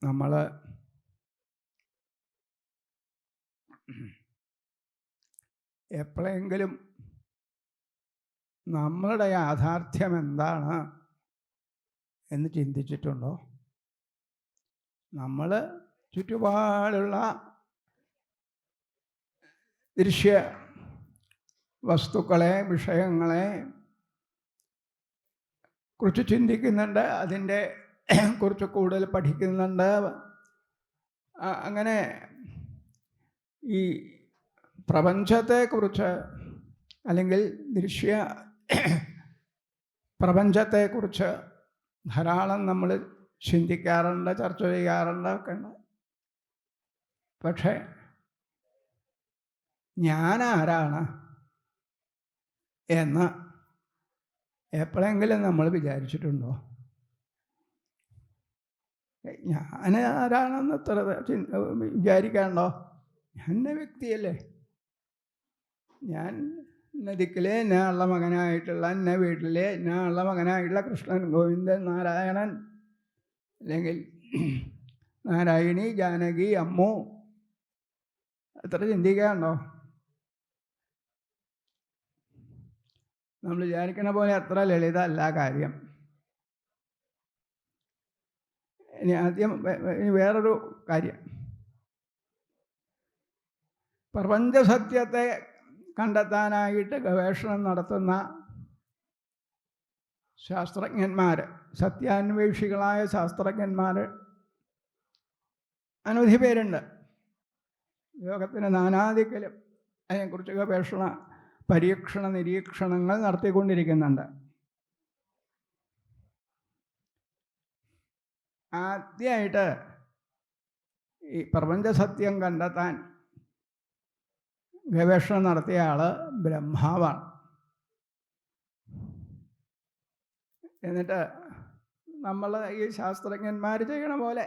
നമ്മൾ എപ്പോഴെങ്കിലും നമ്മളുടെ യാഥാർത്ഥ്യം എന്താണ് എന്ന് ചിന്തിച്ചിട്ടുണ്ടോ? നമ്മൾ ചുറ്റുപാടുള്ള ദൃശ്യ വസ്തുക്കളെ, വിഷയങ്ങളെ കുറിച്ച് ചിന്തിക്കുന്നുണ്ട്, അതിൻ്റെ കുറിച്ച് കൂടുതൽ പഠിക്കുന്നുണ്ട്. അങ്ങനെ ഈ പ്രപഞ്ചത്തെക്കുറിച്ച് അല്ലെങ്കിൽ ദൃശ്യ പ്രപഞ്ചത്തെക്കുറിച്ച് ധാരാളം നമ്മൾ ചിന്തിക്കാറുണ്ട്, ചർച്ച ചെയ്യാറുണ്ട് ഒക്കെ ഉണ്ട്. പക്ഷേ ഞാനാരാണ് എന്ന് എപ്പോഴെങ്കിലും നമ്മൾ വിചാരിച്ചിട്ടുണ്ടോ? ഞാൻ ആരാണെന്ന് എത്ര വിചാരിക്കാണ്ടോ? ഞാൻ എന്നെ വ്യക്തിയല്ലേ. ഞാൻ നദിക്കിലെ ഞാനുള്ള മകനായിട്ടുള്ള എന്നെ വീട്ടിലെ ഞാനുള്ള മകനായിട്ടുള്ള കൃഷ്ണൻ, ഗോവിന്ദൻ, നാരായണൻ, അല്ലെങ്കിൽ നാരായണി, ജാനകി, അമ്മു, എത്ര ചിന്തിക്കാണ്ടോ? നമ്മൾ വിചാരിക്കുന്ന പോലെ അത്ര ലളിതമല്ല കാര്യം. ഇനി ആദ്യം വേറൊരു കാര്യം. പ്രപഞ്ചസത്യത്തെ കണ്ടെത്താനായിട്ട് ഗവേഷണം നടത്തുന്ന ശാസ്ത്രജ്ഞന്മാർ, സത്യാന്വേഷികളായ ശാസ്ത്രജ്ഞന്മാർ അനവധി പേരുണ്ട്. ലോകത്തിന് നാനാദിക്കലും അതിനെക്കുറിച്ച് ഗവേഷണ, പരീക്ഷണ, നിരീക്ഷണങ്ങൾ നടത്തിക്കൊണ്ടിരിക്കുന്നുണ്ട്. ആദ്യമായിട്ട് ഈ പ്രപഞ്ചസത്യം കണ്ടെത്താൻ ഗവേഷണം നടത്തിയ ആൾ ബ്രഹ്മാവാണ്. എന്നിട്ട് നമ്മൾ ഈ ശാസ്ത്രജ്ഞന്മാർ ചെയ്യണ പോലെ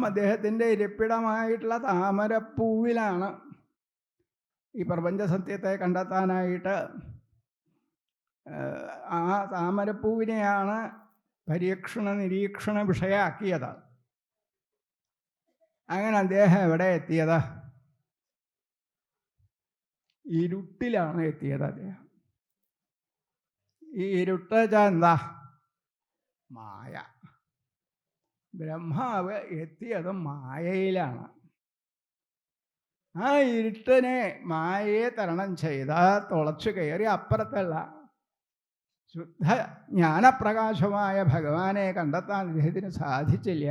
അദ്ദേഹത്തിൻ്റെ ഇരിപ്പിടമായിട്ടുള്ള താമരപ്പൂവിലാണ് ഈ പ്രപഞ്ചസത്യത്തെ കണ്ടെത്താനായിട്ട് ആ താമരപ്പൂവിനെയാണ് പരീക്ഷണ, നിരീക്ഷണ വിഷയമാക്കിയത്. അങ്ങനെ അദ്ദേഹം എവിടെ എത്തിയത്? ഇരുട്ടിലാണ് എത്തിയത് അദ്ദേഹം. ഈ ഇരുട്ട് എന്താ? മായ. ബ്രഹ്മാവ് എത്തിയത് മായയിലാണ്. ആ ഇരുട്ടിനെ, മായയെ തരണം ചെയ്ത് തുളച്ചു കയറി അപ്പുറത്തുള്ള ശുദ്ധ ജ്ഞാനപ്രകാശമായ ഭഗവാനെ കണ്ടെത്താൻ അദ്ദേഹത്തിന് സാധിച്ചില്ല.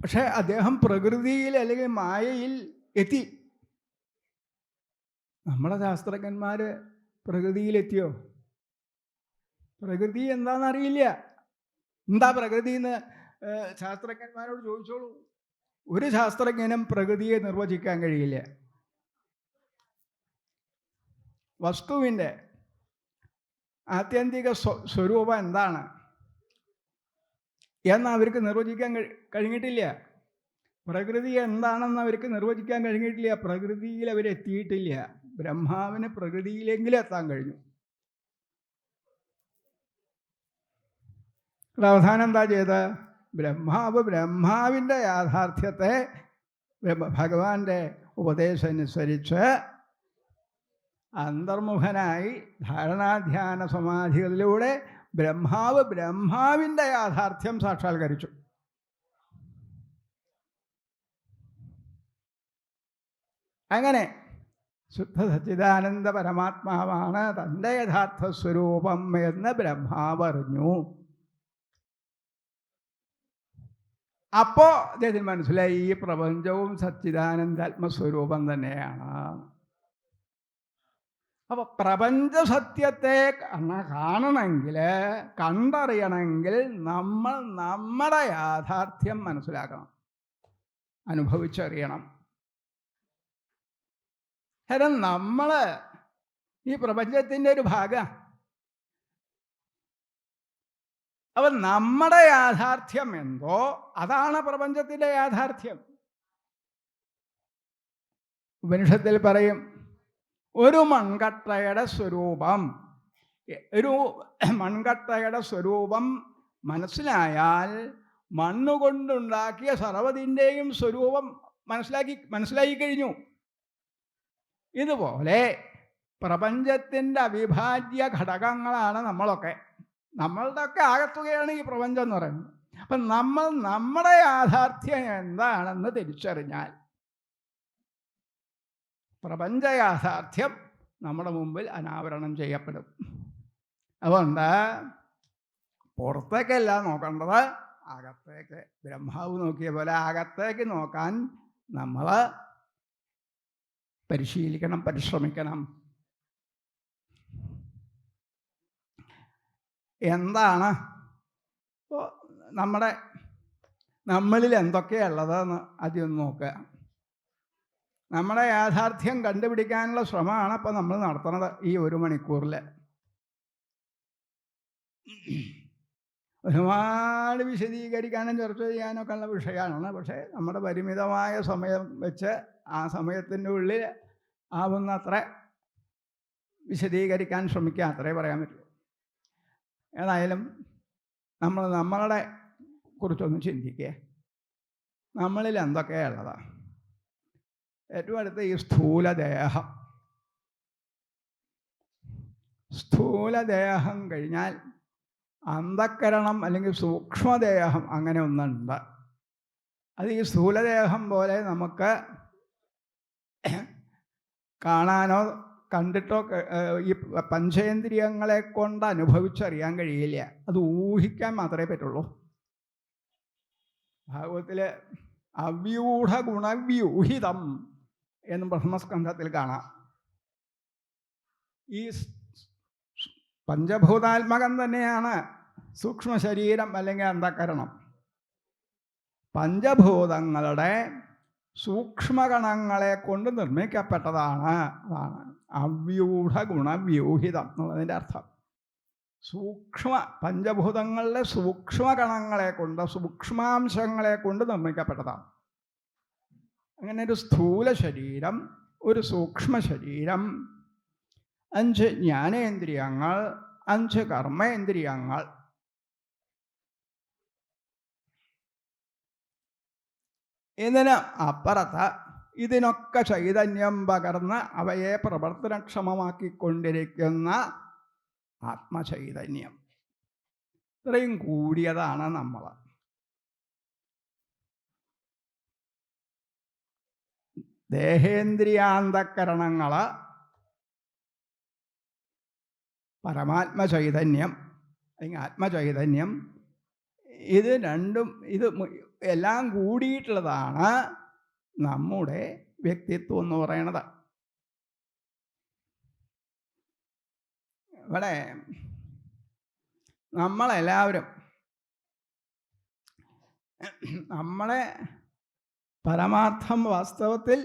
പക്ഷെ അദ്ദേഹം പ്രകൃതിയിൽ അല്ലെങ്കിൽ മായയിൽ എത്തി. നമ്മളെ ശാസ്ത്രജ്ഞന്മാർ പ്രകൃതിയിലെത്തിയോ? പ്രകൃതി എന്താണെന്നറിയില്ല. എന്താ പ്രകൃതി എന്ന് ശാസ്ത്രജ്ഞന്മാരോട് ചോദിച്ചോളൂ. ഒരു ശാസ്ത്രജ്ഞനും പ്രകൃതിയെ നിർവചിക്കാൻ കഴിയില്ല. വസ്തുവിൻ്റെ ആത്യന്തിക സ്വരൂപം എന്താണ് എന്ന് അവർക്ക് നിർവചിക്കാൻ കഴിഞ്ഞിട്ടില്ല. പ്രകൃതി എന്താണെന്ന് അവർക്ക് നിർവചിക്കാൻ കഴിഞ്ഞിട്ടില്ല. പ്രകൃതിയിൽ അവരെത്തിയിട്ടില്ല. ബ്രഹ്മാവിന് പ്രകൃതിയിലെങ്കിലും എത്താൻ കഴിഞ്ഞു. അവസാനം എന്താ ചെയ്ത്? ബ്രഹ്മാവിൻ്റെ യാഥാർത്ഥ്യത്തെ ഭഗവാന്റെ ഉപദേശം അനുസരിച്ച് അന്തർമുഖനായി ധാരണാധ്യാന സമാധികളിലൂടെ ബ്രഹ്മാവിൻ്റെ യാഥാർത്ഥ്യം സാക്ഷാത്കരിച്ചു. അങ്ങനെ ശുദ്ധ സച്ചിദാനന്ദ പരമാത്മാവാണ് തൻ്റെ യഥാർത്ഥ സ്വരൂപം എന്ന് ബ്രഹ്മാവ് അറിഞ്ഞു. അപ്പോൾ അദ്ദേഹത്തിന് മനസ്സിലായി ഈ പ്രപഞ്ചവും സച്ചിദാനന്ദാത്മസ്വരൂപം തന്നെയാണ്. അപ്പൊ പ്രപഞ്ച സത്യത്തെ കാണണമെങ്കിൽ, കണ്ടറിയണമെങ്കിൽ നമ്മൾ നമ്മുടെ യാഥാർത്ഥ്യം മനസ്സിലാക്കണം, അനുഭവിച്ചറിയണം. കാരണം നമ്മൾ ഈ പ്രപഞ്ചത്തിൻ്റെ ഒരു ഭാഗം. അപ്പം നമ്മുടെ യാഥാർത്ഥ്യം എന്തോ അതാണ് പ്രപഞ്ചത്തിൻ്റെ യാഥാർത്ഥ്യം. ഉപനിഷത്തിൽ പറയും, ഒരു മൺകട്ടയുടെ സ്വരൂപം, ഒരു മൺകട്ടയുടെ സ്വരൂപം മനസ്സിലായാൽ മണ്ണുകൊണ്ടുണ്ടാക്കിയ സർവ്വതിൻ്റെയും സ്വരൂപം മനസ്സിലായി കഴിഞ്ഞു. ഇതുപോലെ പ്രപഞ്ചത്തിൻ്റെ അവിഭാജ്യ ഘടകങ്ങളാണ് നമ്മളൊക്കെ. നമ്മളുടെയൊക്കെ ആകത്തുകയാണ് ഈ പ്രപഞ്ചം എന്ന് പറയുന്നത്. അപ്പം നമ്മുടെ യാഥാർത്ഥ്യം എന്താണെന്ന് തിരിച്ചറിഞ്ഞാൽ പ്രപഞ്ച യാഥാർത്ഥ്യം നമ്മുടെ മുമ്പിൽ അനാവരണം ചെയ്യപ്പെടും. അതുകൊണ്ട് പുറത്തേക്കല്ല നോക്കേണ്ടത്, അകത്തേക്ക്. ബ്രഹ്മാവ് നോക്കിയ പോലെ അകത്തേക്ക് നോക്കാൻ നമ്മൾ പരിശീലിക്കണം, പരിശ്രമിക്കണം. എന്താണ് ഇപ്പോൾ നമ്മളിൽ എന്തൊക്കെയുള്ളതെന്ന് ആദ്യം നോക്കുക. നമ്മുടെ യാഥാർത്ഥ്യം കണ്ടുപിടിക്കാനുള്ള ശ്രമമാണ് ഇപ്പോൾ നമ്മൾ നടത്തുന്നത് ഈ 1 മണിക്കൂറിൽ. ഒരുപാട് വിശദീകരിക്കാനും ചർച്ച ചെയ്യാനൊക്കെ ഉള്ള വിഷയമാണ്. പക്ഷേ നമ്മുടെ പരിമിതമായ സമയം വെച്ച് ആ സമയത്തിൻ്റെ ഉള്ളിൽ ആവുന്നത്ര വിശദീകരിക്കാൻ ശ്രമിക്കുക, അത്രേ പറയാൻ പറ്റുള്ളൂ. ഏതായാലും നമ്മളുടെ കുറിച്ചൊന്ന് ചിന്തിക്കുക. നമ്മളിൽ എന്തൊക്കെയുള്ളതാണ്? ഏറ്റവും അടുത്ത് ഈ സ്ഥൂലദേഹം കഴിഞ്ഞാൽ അന്ധക്കരണം അല്ലെങ്കിൽ സൂക്ഷ്മദേഹം, അങ്ങനെ ഒന്നുണ്ട്. അത് ഈ സ്ഥൂലദേഹം പോലെ നമുക്ക് കാണാനോ കണ്ടിട്ടോ ഈ പഞ്ചേന്ദ്രിയങ്ങളെ കൊണ്ട് അനുഭവിച്ചറിയാൻ കഴിയില്ല. അത് ഊഹിക്കാൻ മാത്രമേ പറ്റുള്ളൂ. ഭാഗവത്തിൽ അവ്യൂഢ ഗുണവ്യൂഹിതം എന്ന് പ്രഥമസ്കന്ധത്തിൽ കാണാം. ഈ പഞ്ചഭൂതാത്മകം തന്നെയാണ് സൂക്ഷ്മ ശരീരം അല്ലെങ്കിൽ അന്ധക്കരണം. പഞ്ചഭൂതങ്ങളുടെ സൂക്ഷ്മകണങ്ങളെ കൊണ്ട് നിർമ്മിക്കപ്പെട്ടതാണ്. അതാണ് അവ്യൂഢ ഗുണവ്യൂഹിതം എന്നുള്ളതിൻ്റെ അർത്ഥം. പഞ്ചഭൂതങ്ങളിലെ സൂക്ഷ്മകണങ്ങളെ കൊണ്ട്, സൂക്ഷ്മാംശങ്ങളെ കൊണ്ട് നിർമ്മിക്കപ്പെട്ടതാണ്. അങ്ങനെ ഒരു സ്ഥൂല ശരീരം, ഒരു സൂക്ഷ്മ ശരീരം, 5 ജ്ഞാനേന്ദ്രിയങ്ങൾ, 5 കർമ്മേന്ദ്രിയങ്ങൾ. ഇതിന് അപ്പുറത്ത് ഇതിനൊക്കെ ചൈതന്യം പകർന്ന് അവയെ പ്രവർത്തനക്ഷമമാക്കിക്കൊണ്ടിരിക്കുന്ന ആത്മചൈതന്യം. ഇത്രയും കൂടിയതാണ് നമ്മൾ. ദേഹേന്ദ്രിയാന്തക്കരണങ്ങൾ, പരമാത്മചൈതന്യം അല്ലെങ്കിൽ ആത്മചൈതന്യം, ഇത് രണ്ടും എല്ലാം കൂടിയിട്ടുള്ളതാണ് നമ്മുടെ വ്യക്തിത്വം എന്ന് പറയുന്നത്. ഇവിടെ നമ്മളെല്ലാവരും നമ്മളെ പരമാർത്ഥം വാസ്തവത്തിൽ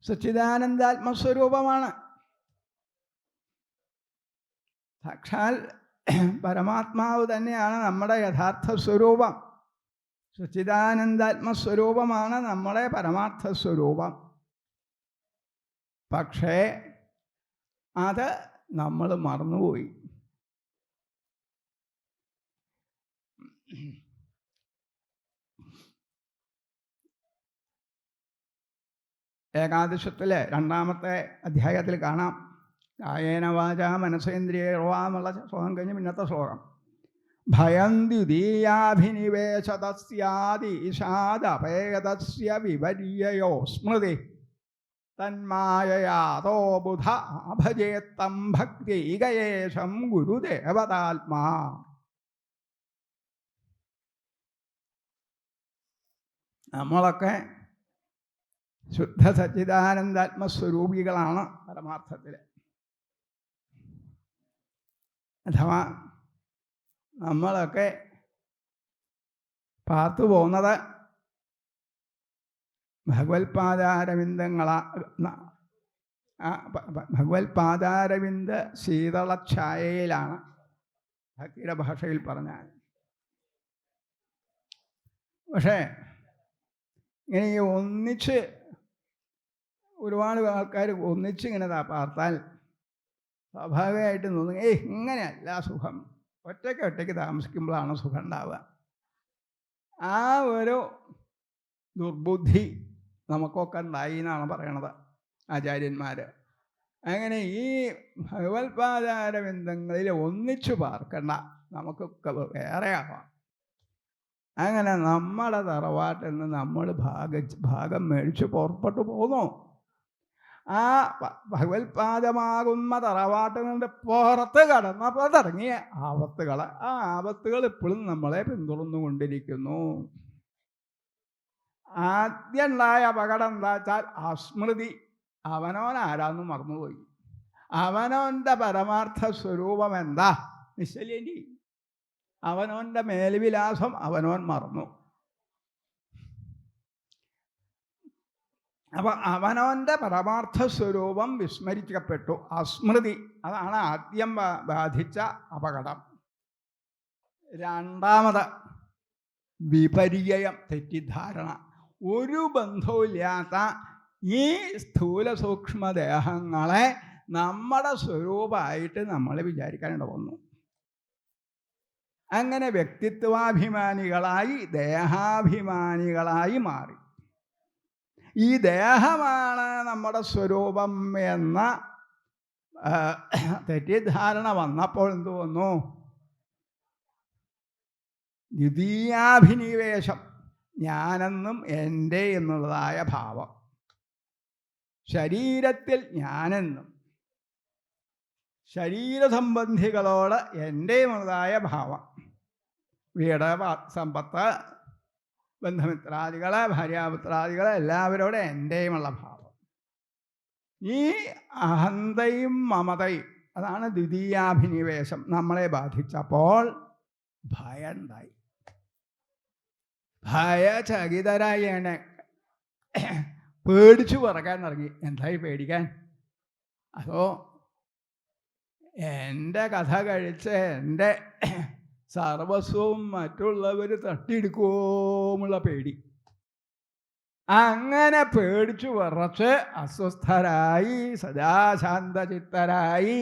സച്ചിദാനന്ദാത്മസ്വരൂപമാണ്. സാക്ഷാൽ പരമാത്മാവ് തന്നെയാണ് നമ്മുടെ യഥാർത്ഥ സ്വരൂപം. സച്ചിദാനന്ദാത്മസ്വരൂപമാണ് നമ്മുടെ പരമാർത്ഥ സ്വരൂപം. പക്ഷേ അത് നമ്മൾ മറന്നുപോയി. ഏകാദശത്തിലെ 2-ാമത്തെ അധ്യായത്തിൽ കാണാം. കായേന വാച മനസേന്ദ്രിയർവാ എന്നുള്ള ശ്ലോകം കഴിഞ്ഞ് പിന്നത്തെ ശ്ലോകം. ഭയം ദ്വിതീയാഭിനിവേശതസ്യാദിശാദപേതസ്യ വിപര്യയോ സ്മൃതി തന്മായയാതോ ബുധ അഭജേത്തം ഭക്തികയേശം ഗുരുദേവതാത്മാ. നമ്മളൊക്കെ ശുദ്ധ സച്ചിദാനന്ദാത്മസ്വരൂപികളാണ് പരമാർത്ഥത്തിൽ. അഥവാ നമ്മളൊക്കെ പാർത്തു പോകുന്നത് ഭഗവത്പാദാരവിന്ദ ശീതളഛായയിലാണ്, ഭക്തിയുടെ ഭാഷയിൽ പറഞ്ഞാൽ. പക്ഷേ ഇങ്ങനെ ഒന്നിച്ച് ഒരുപാട് ആൾക്കാർ ഒന്നിച്ചിങ്ങനെ പാർത്താൽ സ്വാഭാവികമായിട്ട് തോന്നും, ഇങ്ങനെയല്ല സുഖം, ഒറ്റയ്ക്ക് താമസിക്കുമ്പോഴാണ് സുഖം ഉണ്ടാവുക. ആ ഒരു ദുർബുദ്ധി നമുക്കൊക്കെ ഉണ്ടായി എന്നാണ് പറയണത് ആചാര്യന്മാർ. അങ്ങനെ ഈ ഭഗവത്പാദാരവിന്ദങ്ങളിൽ ഒന്നിച്ചു പാർക്കണ്ട, നമുക്കൊക്കെ വേറെ ആവാം. അങ്ങനെ നമ്മുടെ തറവാട്ടിൽ നിന്ന് നമ്മൾ ഭാഗം മേടിച്ച് പുറപ്പെട്ടു പോന്നു. ആ ഭഗവത്പാദമാകുന്ന തറവാട്ടിൽ നിന്ന് പുറത്ത് കടന്നപ്പോൾ തുടങ്ങിയ ആപത്തുകൾ, ആ ആപത്തുകൾ ഇപ്പോഴും നമ്മളെ പിന്തുടർന്നുകൊണ്ടിരിക്കുന്നു. ആദ്യം ഉണ്ടായ അപകടം എന്താ വെച്ചാൽ അസ്മൃതി. അവനോൻ ആരാന്ന് മറന്നുപോയി. അവനോൻ്റെ പരമാർത്ഥ സ്വരൂപം എന്താ നിശ്ചലേനി. അവനോൻ്റെ മേൽവിലാസം അവനോൻ മറന്നു. അപ്പം അവനോൻ്റെ പരമാർത്ഥ സ്വരൂപം വിസ്മരിക്കപ്പെട്ടു. അസ്മൃതി, അതാണ് ആദ്യം ബാധിച്ച അപകടം. രണ്ടാമത് വിപര്യം, തെറ്റിദ്ധാരണ. ഒരു ബന്ധവുമില്ലാത്ത ഈ സ്ഥൂല സൂക്ഷ്മദേഹങ്ങളെ നമ്മുടെ സ്വരൂപമായിട്ട് നമ്മൾ വിചാരിക്കാനിട വന്നു. അങ്ങനെ വ്യക്തിത്വാഭിമാനികളായി ദേഹാഭിമാനികളായി മാറി. ഈ ദേഹമാണ് നമ്മുടെ സ്വരൂപം എന്ന തെറ്റിദ്ധാരണ വന്നപ്പോൾ എന്തു വന്നു? ദ്വിതീയാഭിനിവേശം, ഞാനെന്നും എൻ്റെ എന്നുള്ളതായ ഭാവം. ശരീരത്തിൽ ഞാനെന്നും ശരീരസംബന്ധികളോട് എൻ്റെ എന്നുള്ളതായ ഭാവം. വീട്, സമ്പത്ത്, ബന്ധുമിത്രാദികൾ, ഭാര്യാപുത്രാദികൾ എല്ലാവരോടും എൻ്റെയുമുള്ള ഭാവം. ഈ അഹന്തയും മമതയും, അതാണ് ദ്വിതീയാഭിനിവേശം, നമ്മളെ ബാധിച്ചപ്പോൾ ഭയം ഉണ്ടായി. ഭയചകിതരായാണ് പേടിച്ചു പറക്കാൻ തുടങ്ങി. എന്തായി പേടിക്കാൻ? അതോ എൻ്റെ കഥ കഴിച്ച് എൻ്റെ സർവസ്വവും മറ്റുള്ളവർ തട്ടിയെടുക്കുമോന്നുള്ള പേടി. അങ്ങനെ പേടിച്ചു വിറച്ച് അസ്വസ്ഥരായി, സദാശാന്തചിത്തരായി,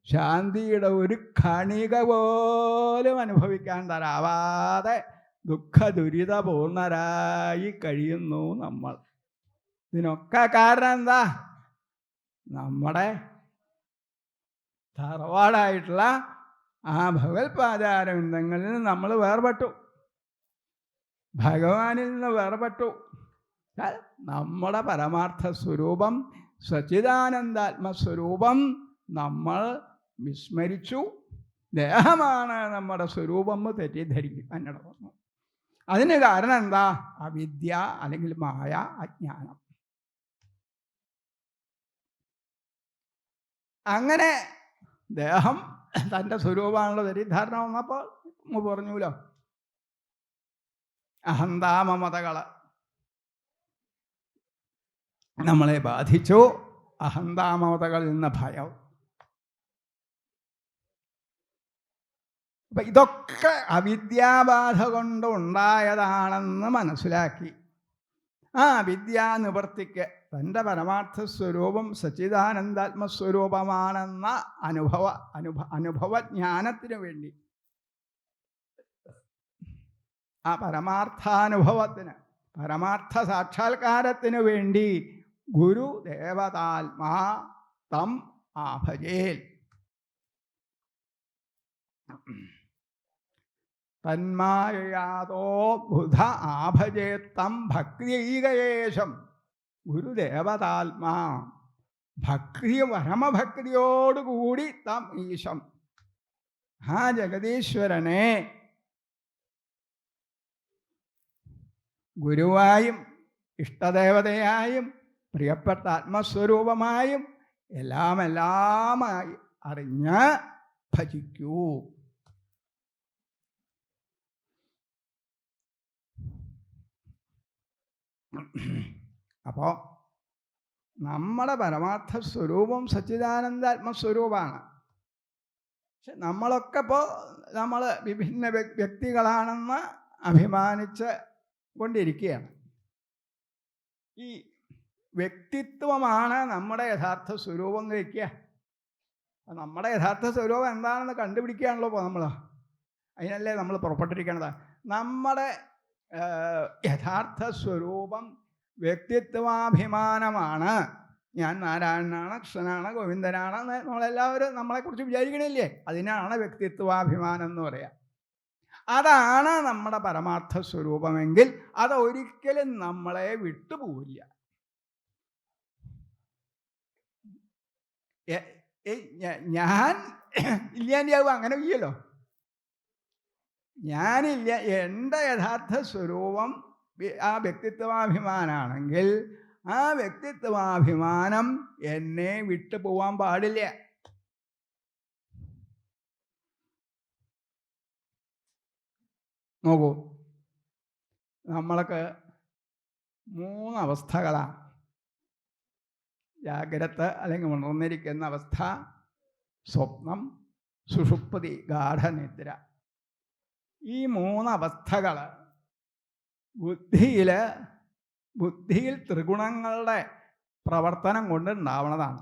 ശാന്തിയുടെ ഒരു കണിക പോലും അനുഭവിക്കാൻ തരാവാതെ ദുഃഖദുരിതപൂർണരായി കഴിയുന്നു നമ്മൾ. ഇതിനൊക്കെ കാരണം എന്താ? നമ്മുടെ തറവാടായിട്ടുള്ള ആ ഭഗവത്പാദാരവിന്ദങ്ങളിൽ നിന്ന് നമ്മൾ വേർപെട്ടു, ഭഗവാനിൽ നിന്ന് വേർപെട്ടു. നമ്മുടെ പരമാർത്ഥ സ്വരൂപം, സച്ചിദാനന്ദാത്മസ്വരൂപം നമ്മൾ വിസ്മരിച്ചു. ദേഹമാണ് നമ്മുടെ സ്വരൂപം തെറ്റിദ്ധരിക്കാൻ വന്നു. അതിന് കാരണം എന്താ? അവിദ്യ, അല്ലെങ്കിൽ മായ, അജ്ഞാനം. അങ്ങനെ ദേഹം തൻ്റെ സ്വരൂപമാണുള്ള തെറ്റിദ്ധാരണ വന്നപ്പോൾ പറഞ്ഞൂലോ, അഹന്താമമതകൾ നമ്മളെ ബാധിച്ചു. അഹന്താമമതകളിൽ നിന്ന് ഭയം. അപ്പം ഇതൊക്കെ അവിദ്യാബാധ കൊണ്ട് ഉണ്ടായതാണെന്ന് മനസ്സിലാക്കി ആ വിദ്യാനിവൃത്തിക്ക് തൻ്റെ പരമാർത്ഥ സ്വരൂപം സച്ചിദാനന്ദാത്മസ്വരൂപമാണെന്ന അനുഭവജ്ഞാനത്തിന് വേണ്ടി, ആ പരമാർത്ഥാനുഭവത്തിന്, പരമാർത്ഥ സാക്ഷാത്കാരത്തിന് വേണ്ടി ഗുരു ദേവതാത്മാ തം ആഭജേൽ. തന്മായയാതോ ബുധ ആഭജേത്തം ഭക്തിയേശം. ഗുരുദേവതാത്മാ ഭക്തി, പരമഭക്തിയോടുകൂടി തം ഈശം, ആ ജഗദീശ്വരനെ ഗുരുവായും ഇഷ്ടദേവതയായും പ്രിയപ്പെട്ട ആത്മസ്വരൂപമായും എല്ലാമായി അറിഞ്ഞ് ഭജിക്കൂ. അപ്പോൾ നമ്മുടെ പരമാർത്ഥ സ്വരൂപം സച്ചിദാനന്ദാത്മസ്വരൂപമാണ്. പക്ഷെ നമ്മളൊക്കെ ഇപ്പോൾ നമ്മൾ വിഭിന്ന വ്യക്തികളാണെന്ന് അഭിമാനിച്ച് കൊണ്ടിരിക്കുകയാണ്. ഈ വ്യക്തിത്വമാണ് നമ്മുടെ യഥാർത്ഥ സ്വരൂപം കഴിക്കുക. നമ്മുടെ യഥാർത്ഥ സ്വരൂപം എന്താണെന്ന് കണ്ടുപിടിക്കുകയാണല്ലോ ഇപ്പോൾ നമ്മൾ. അതിനല്ലേ നമ്മൾ പുറപ്പെട്ടിരിക്കേണ്ടത്. നമ്മുടെ യഥാർത്ഥ സ്വരൂപം വ്യക്തിത്വാഭിമാനമാണ്. ഞാൻ നാരായണനാണ്, കൃഷ്ണനാണ്, ഗോവിന്ദനാണ് നമ്മളെല്ലാവരും നമ്മളെക്കുറിച്ച് വിചാരിക്കണില്ലേ? അതിനാണ് വ്യക്തിത്വാഭിമാനം എന്ന് പറയുക. അതാണ് നമ്മുടെ പരമാർത്ഥ സ്വരൂപമെങ്കിൽ അതൊരിക്കലും നമ്മളെ വിട്ടുപോവില്ല. ഞാൻ ഇല്ലാണ്ടാവും, അങ്ങനെ ഇല്ലല്ലോ. ഞാനില്ല, എൻ്റെ യഥാർത്ഥ സ്വരൂപം ആ വ്യക്തിത്വാഭിമാനാണെങ്കിൽ ആ വ്യക്തിത്വാഭിമാനം എന്നെ വിട്ടു പോവാൻ പാടില്ല. നോക്കൂ, നമ്മൾക്ക് 3 അവസ്ഥകളാണ്. ജാഗ്രത അല്ലെങ്കിൽ ഉണർന്നിരിക്കുന്ന അവസ്ഥ, സ്വപ്നം, സുഷുപ്തി, ഗാഠനിദ്ര. ഈ 3 അവസ്ഥകൾ ബുദ്ധിയിൽ ത്രിഗുണങ്ങളുടെ പ്രവർത്തനം കൊണ്ട് ഉണ്ടാവുന്നതാണ്.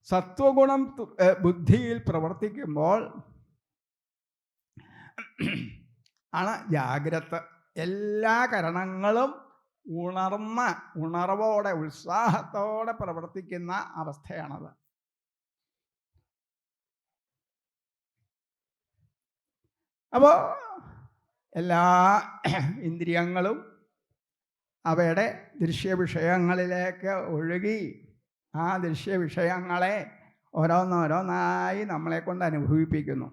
സത്വഗുണം ബുദ്ധിയിൽ പ്രവർത്തിക്കുമ്പോൾ ആണ് ജാഗ്രത. എല്ലാ കരണങ്ങളും ഉണർവോടെ ഉത്സാഹത്തോടെ പ്രവർത്തിക്കുന്ന അവസ്ഥയാണത്. അപ്പോൾ എല്ലാ ഇന്ദ്രിയങ്ങളും അവയുടെ ദൃശ്യവിഷയങ്ങളിലേക്ക് ഒഴുകി ആ ദൃശ്യവിഷയങ്ങളെ ഓരോന്നോരോന്നായി നമ്മളെ കൊണ്ട് അനുഭവിപ്പിക്കുന്നു.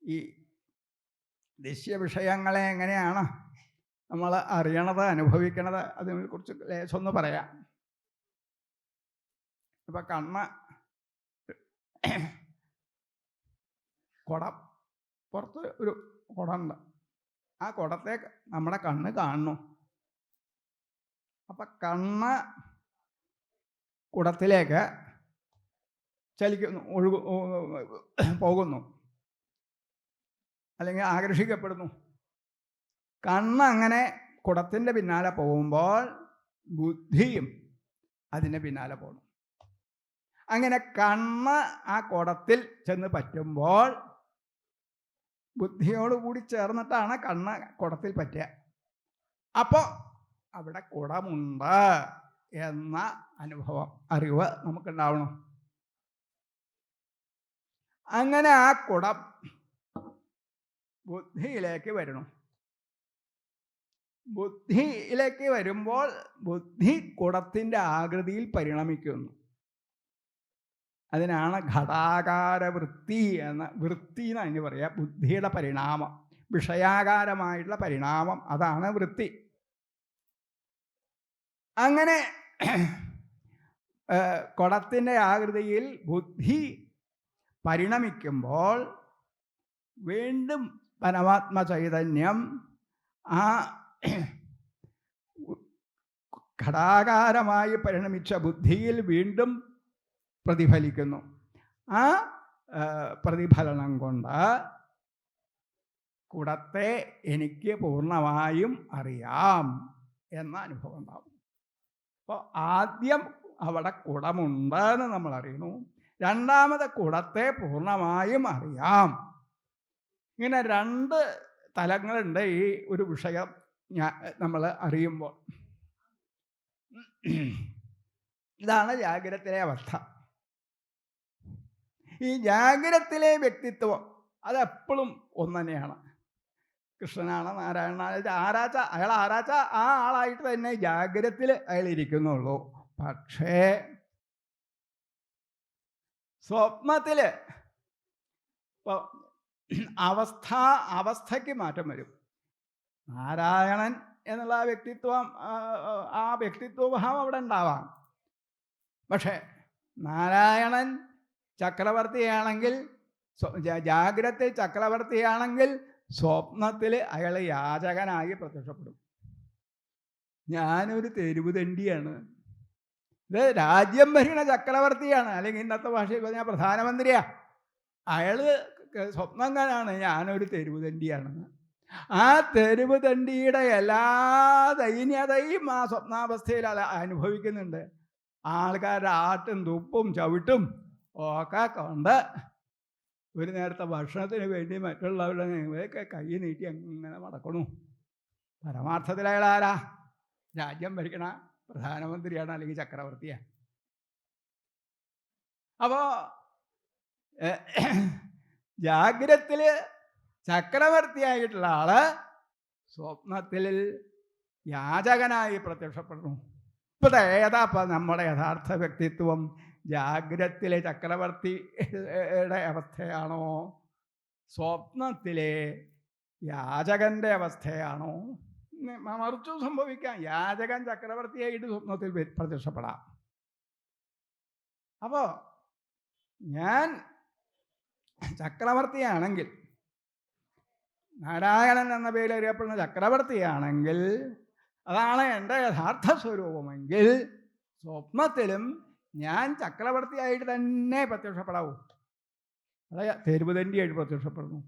ഈ ദൃശ്യവിഷയങ്ങളെ എങ്ങനെയാണ് നമ്മൾ അറിയണത്, അനുഭവിക്കണത്, അതിനെക്കുറിച്ച് ലേശമൊന്ന് പറയാം. ഇപ്പം കണ്ണ്, കുടം, പുറത്ത് ഒരു കുടമുണ്ട്. ആ കുടത്തെ നമ്മുടെ കണ്ണ് കാണുന്നു. അപ്പം കണ്ണ് കുടത്തിലേക്ക് ചലിക്കുന്നു, പോകുന്നു, അല്ലെങ്കിൽ ആകർഷിക്കപ്പെടുന്നു. കണ്ണ് അങ്ങനെ കുടത്തിൻ്റെ പിന്നാലെ പോകുമ്പോൾ ബുദ്ധിയും അതിൻ്റെ പിന്നാലെ പോകുന്നു. അങ്ങനെ കണ്ണ് ആ കുടത്തിൽ ചെന്ന് പറ്റുമ്പോൾ ബുദ്ധിയോടുകൂടി ചേർന്നിട്ടാണ് കണ്ണ് കുടത്തിൽ പറ്റുക. അപ്പോൾ അവിടെ കുടമുണ്ട് എന്ന അനുഭവം, അറിവ് നമുക്കുണ്ടാവണം. അങ്ങനെ ആ കുടം ബുദ്ധിയിലേക്ക് വരണം. ബുദ്ധിയിലേക്ക് വരുമ്പോൾ ബുദ്ധി കുടത്തിൻ്റെ ആകൃതിയിൽ പരിണമിക്കുന്നു. അതിനാണ് ഘടാകാര വൃത്തി എന്ന വൃത്തി എന്ന് അതിന് പറയുക. ബുദ്ധിയുടെ പരിണാമം, വിഷയാകാരമായിട്ടുള്ള പരിണാമം, അതാണ് വൃത്തി. അങ്ങനെ കുടത്തിൻ്റെ ആകൃതിയിൽ ബുദ്ധി പരിണമിക്കുമ്പോൾ വീണ്ടും പരമാത്മ ചൈതന്യം ആ ഘടാകാരമായി പരിണമിച്ച ബുദ്ധിയിൽ വീണ്ടും പ്രതിഫലിക്കുന്നു. ആ പ്രതിഫലനം കൊണ്ട് കുടത്തെ എനിക്ക് പൂർണ്ണമായും അറിയാം എന്ന അനുഭവം ഉണ്ടാവും. അപ്പോൾ ആദ്യം അവിടെ കുടമുണ്ടെന്ന് നമ്മൾ അറിയുന്നു. രണ്ടാമത് കുടത്തെ പൂർണ്ണമായും അറിയാം. ഇങ്ങനെ 2 തലങ്ങളുണ്ട് ഈ ഒരു വിഷയം നമ്മൾ അറിയുമ്പോൾ. ഇതാണ് ജാഗ്രതയിലെ അവസ്ഥ. ഈ ജാഗ്രതയിലെ വ്യക്തിത്വം അതെപ്പോഴും ഒന്ന് തന്നെയാണ്. കൃഷ്ണനാണ്, നാരായണനാണ്, അയാൾ ആരാച്ച ആ ആളായിട്ട് തന്നെ ജാഗ്രതയിൽ അയാൾ ഇരിക്കുന്നുള്ളൂ. പക്ഷേ സ്വപ്നത്തിൽ ഇപ്പോൾ അവസ്ഥയ്ക്ക് മാറ്റം വരും. നാരായണൻ എന്നുള്ള ആ വ്യക്തിത്വഭാവം അവിടെ ഉണ്ടാവാം. പക്ഷേ നാരായണൻ ചക്രവർത്തിയാണെങ്കിൽ, ജാഗ്രത ചക്രവർത്തിയാണെങ്കിൽ സ്വപ്നത്തിൽ അയാൾ യാചകനായി പ്രത്യക്ഷപ്പെടും. ഞാനൊരു തെരുവ് തണ്ടിയാണ്, ഇത് രാജ്യം ഭരിക്കണ ചക്രവർത്തിയാണ്, അല്ലെങ്കിൽ ഇന്നത്തെ ഭാഷയിൽ പറഞ്ഞാൽ പ്രധാനമന്ത്രിയാ. അയാൾ സ്വപ്നം കാണാണ് ഞാനൊരു തെരുവ് തണ്ടിയാണെന്ന്. ആ തെരുവ് തണ്ടിയുടെ എല്ലാ ദൈന്യതയും ആ സ്വപ്നാവസ്ഥയിൽ അനുഭവിക്കുന്നുണ്ട്. ആൾക്കാരുടെ ആട്ടും തുപ്പും ചവിട്ടും ഒക്കെ കൊണ്ട് ഒരു നേരത്തെ ഭക്ഷണത്തിന് വേണ്ടി മറ്റുള്ളവരുടെ നിങ്ങളെയൊക്കെ കൈ നീട്ടി അങ്ങനെ നടക്കണു. പരമാർത്ഥത്തിൽ അയാൾ ആരാ? രാജ്യം ഭരിക്കണ പ്രധാനമന്ത്രിയാണ്, അല്ലെങ്കിൽ ചക്രവർത്തിയാണ്. അപ്പോൾ ജാഗ്രത്തിൽ ചക്രവർത്തിയായിട്ടുള്ള ആള് സ്വപ്നത്തിൽ യാചകനായി പ്രത്യക്ഷപ്പെടുന്നു. ഇപ്പം ഏതാ നമ്മുടെ യഥാർത്ഥ വ്യക്തിത്വം? ജാഗ്രത്തിലെ ചക്രവർത്തിയുടെ അവസ്ഥയാണോ, സ്വപ്നത്തിലെ യാചകന്റെ അവസ്ഥയാണോ? മറിച്ചും സംഭവിക്കാം. യാചകൻ ചക്രവർത്തിയായിട്ട് സ്വപ്നത്തിൽ പ്രത്യക്ഷപ്പെടാം. അപ്പോൾ ഞാൻ ചക്രവർത്തിയാണെങ്കിൽ, നാരായണൻ എന്ന പേരിൽ അറിയപ്പെടുന്ന ചക്രവർത്തിയാണെങ്കിൽ, അതാണ് എൻ്റെ യഥാർത്ഥ സ്വരൂപമെങ്കിൽ, സ്വപ്നത്തിലും ഞാൻ ചക്രവർത്തിയായിട്ട് തന്നെ പ്രത്യക്ഷപ്പെടാവൂ. അതെ, തെരുവുതണ്ടിയായിട്ട് പ്രത്യക്ഷപ്പെടുന്നു.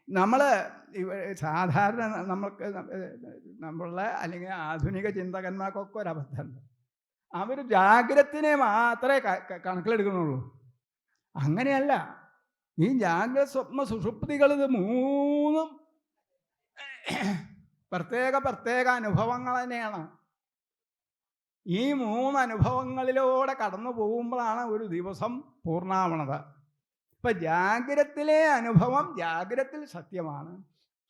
നമ്മൾ സാധാരണ നമ്മൾക്ക് നമ്മളുടെ അല്ലെങ്കിൽ ആധുനിക ചിന്തകന്മാർക്കൊക്കെ ഒരബദ്ധമുണ്ട്. അവർ ജാഗ്രതത്തിനെ മാത്രമേ കണക്കിലെടുക്കുന്നുള്ളൂ. അങ്ങനെയല്ല. ഈ ജാഗ്രത, സ്വപ്ന, സുഷുപ്തികൾ, ഇത് മൂന്നും പ്രത്യേക പ്രത്യേക അനുഭവങ്ങൾ തന്നെയാണ്. ഈ മൂന്ന് അനുഭവങ്ങളിലൂടെ കടന്നു പോകുമ്പോഴാണ് ഒരു ദിവസം പൂർണ്ണമാവണത്. ഇപ്പം ജാഗ്രതത്തിലെ അനുഭവം ജാഗ്രതത്തിൽ സത്യമാണ്,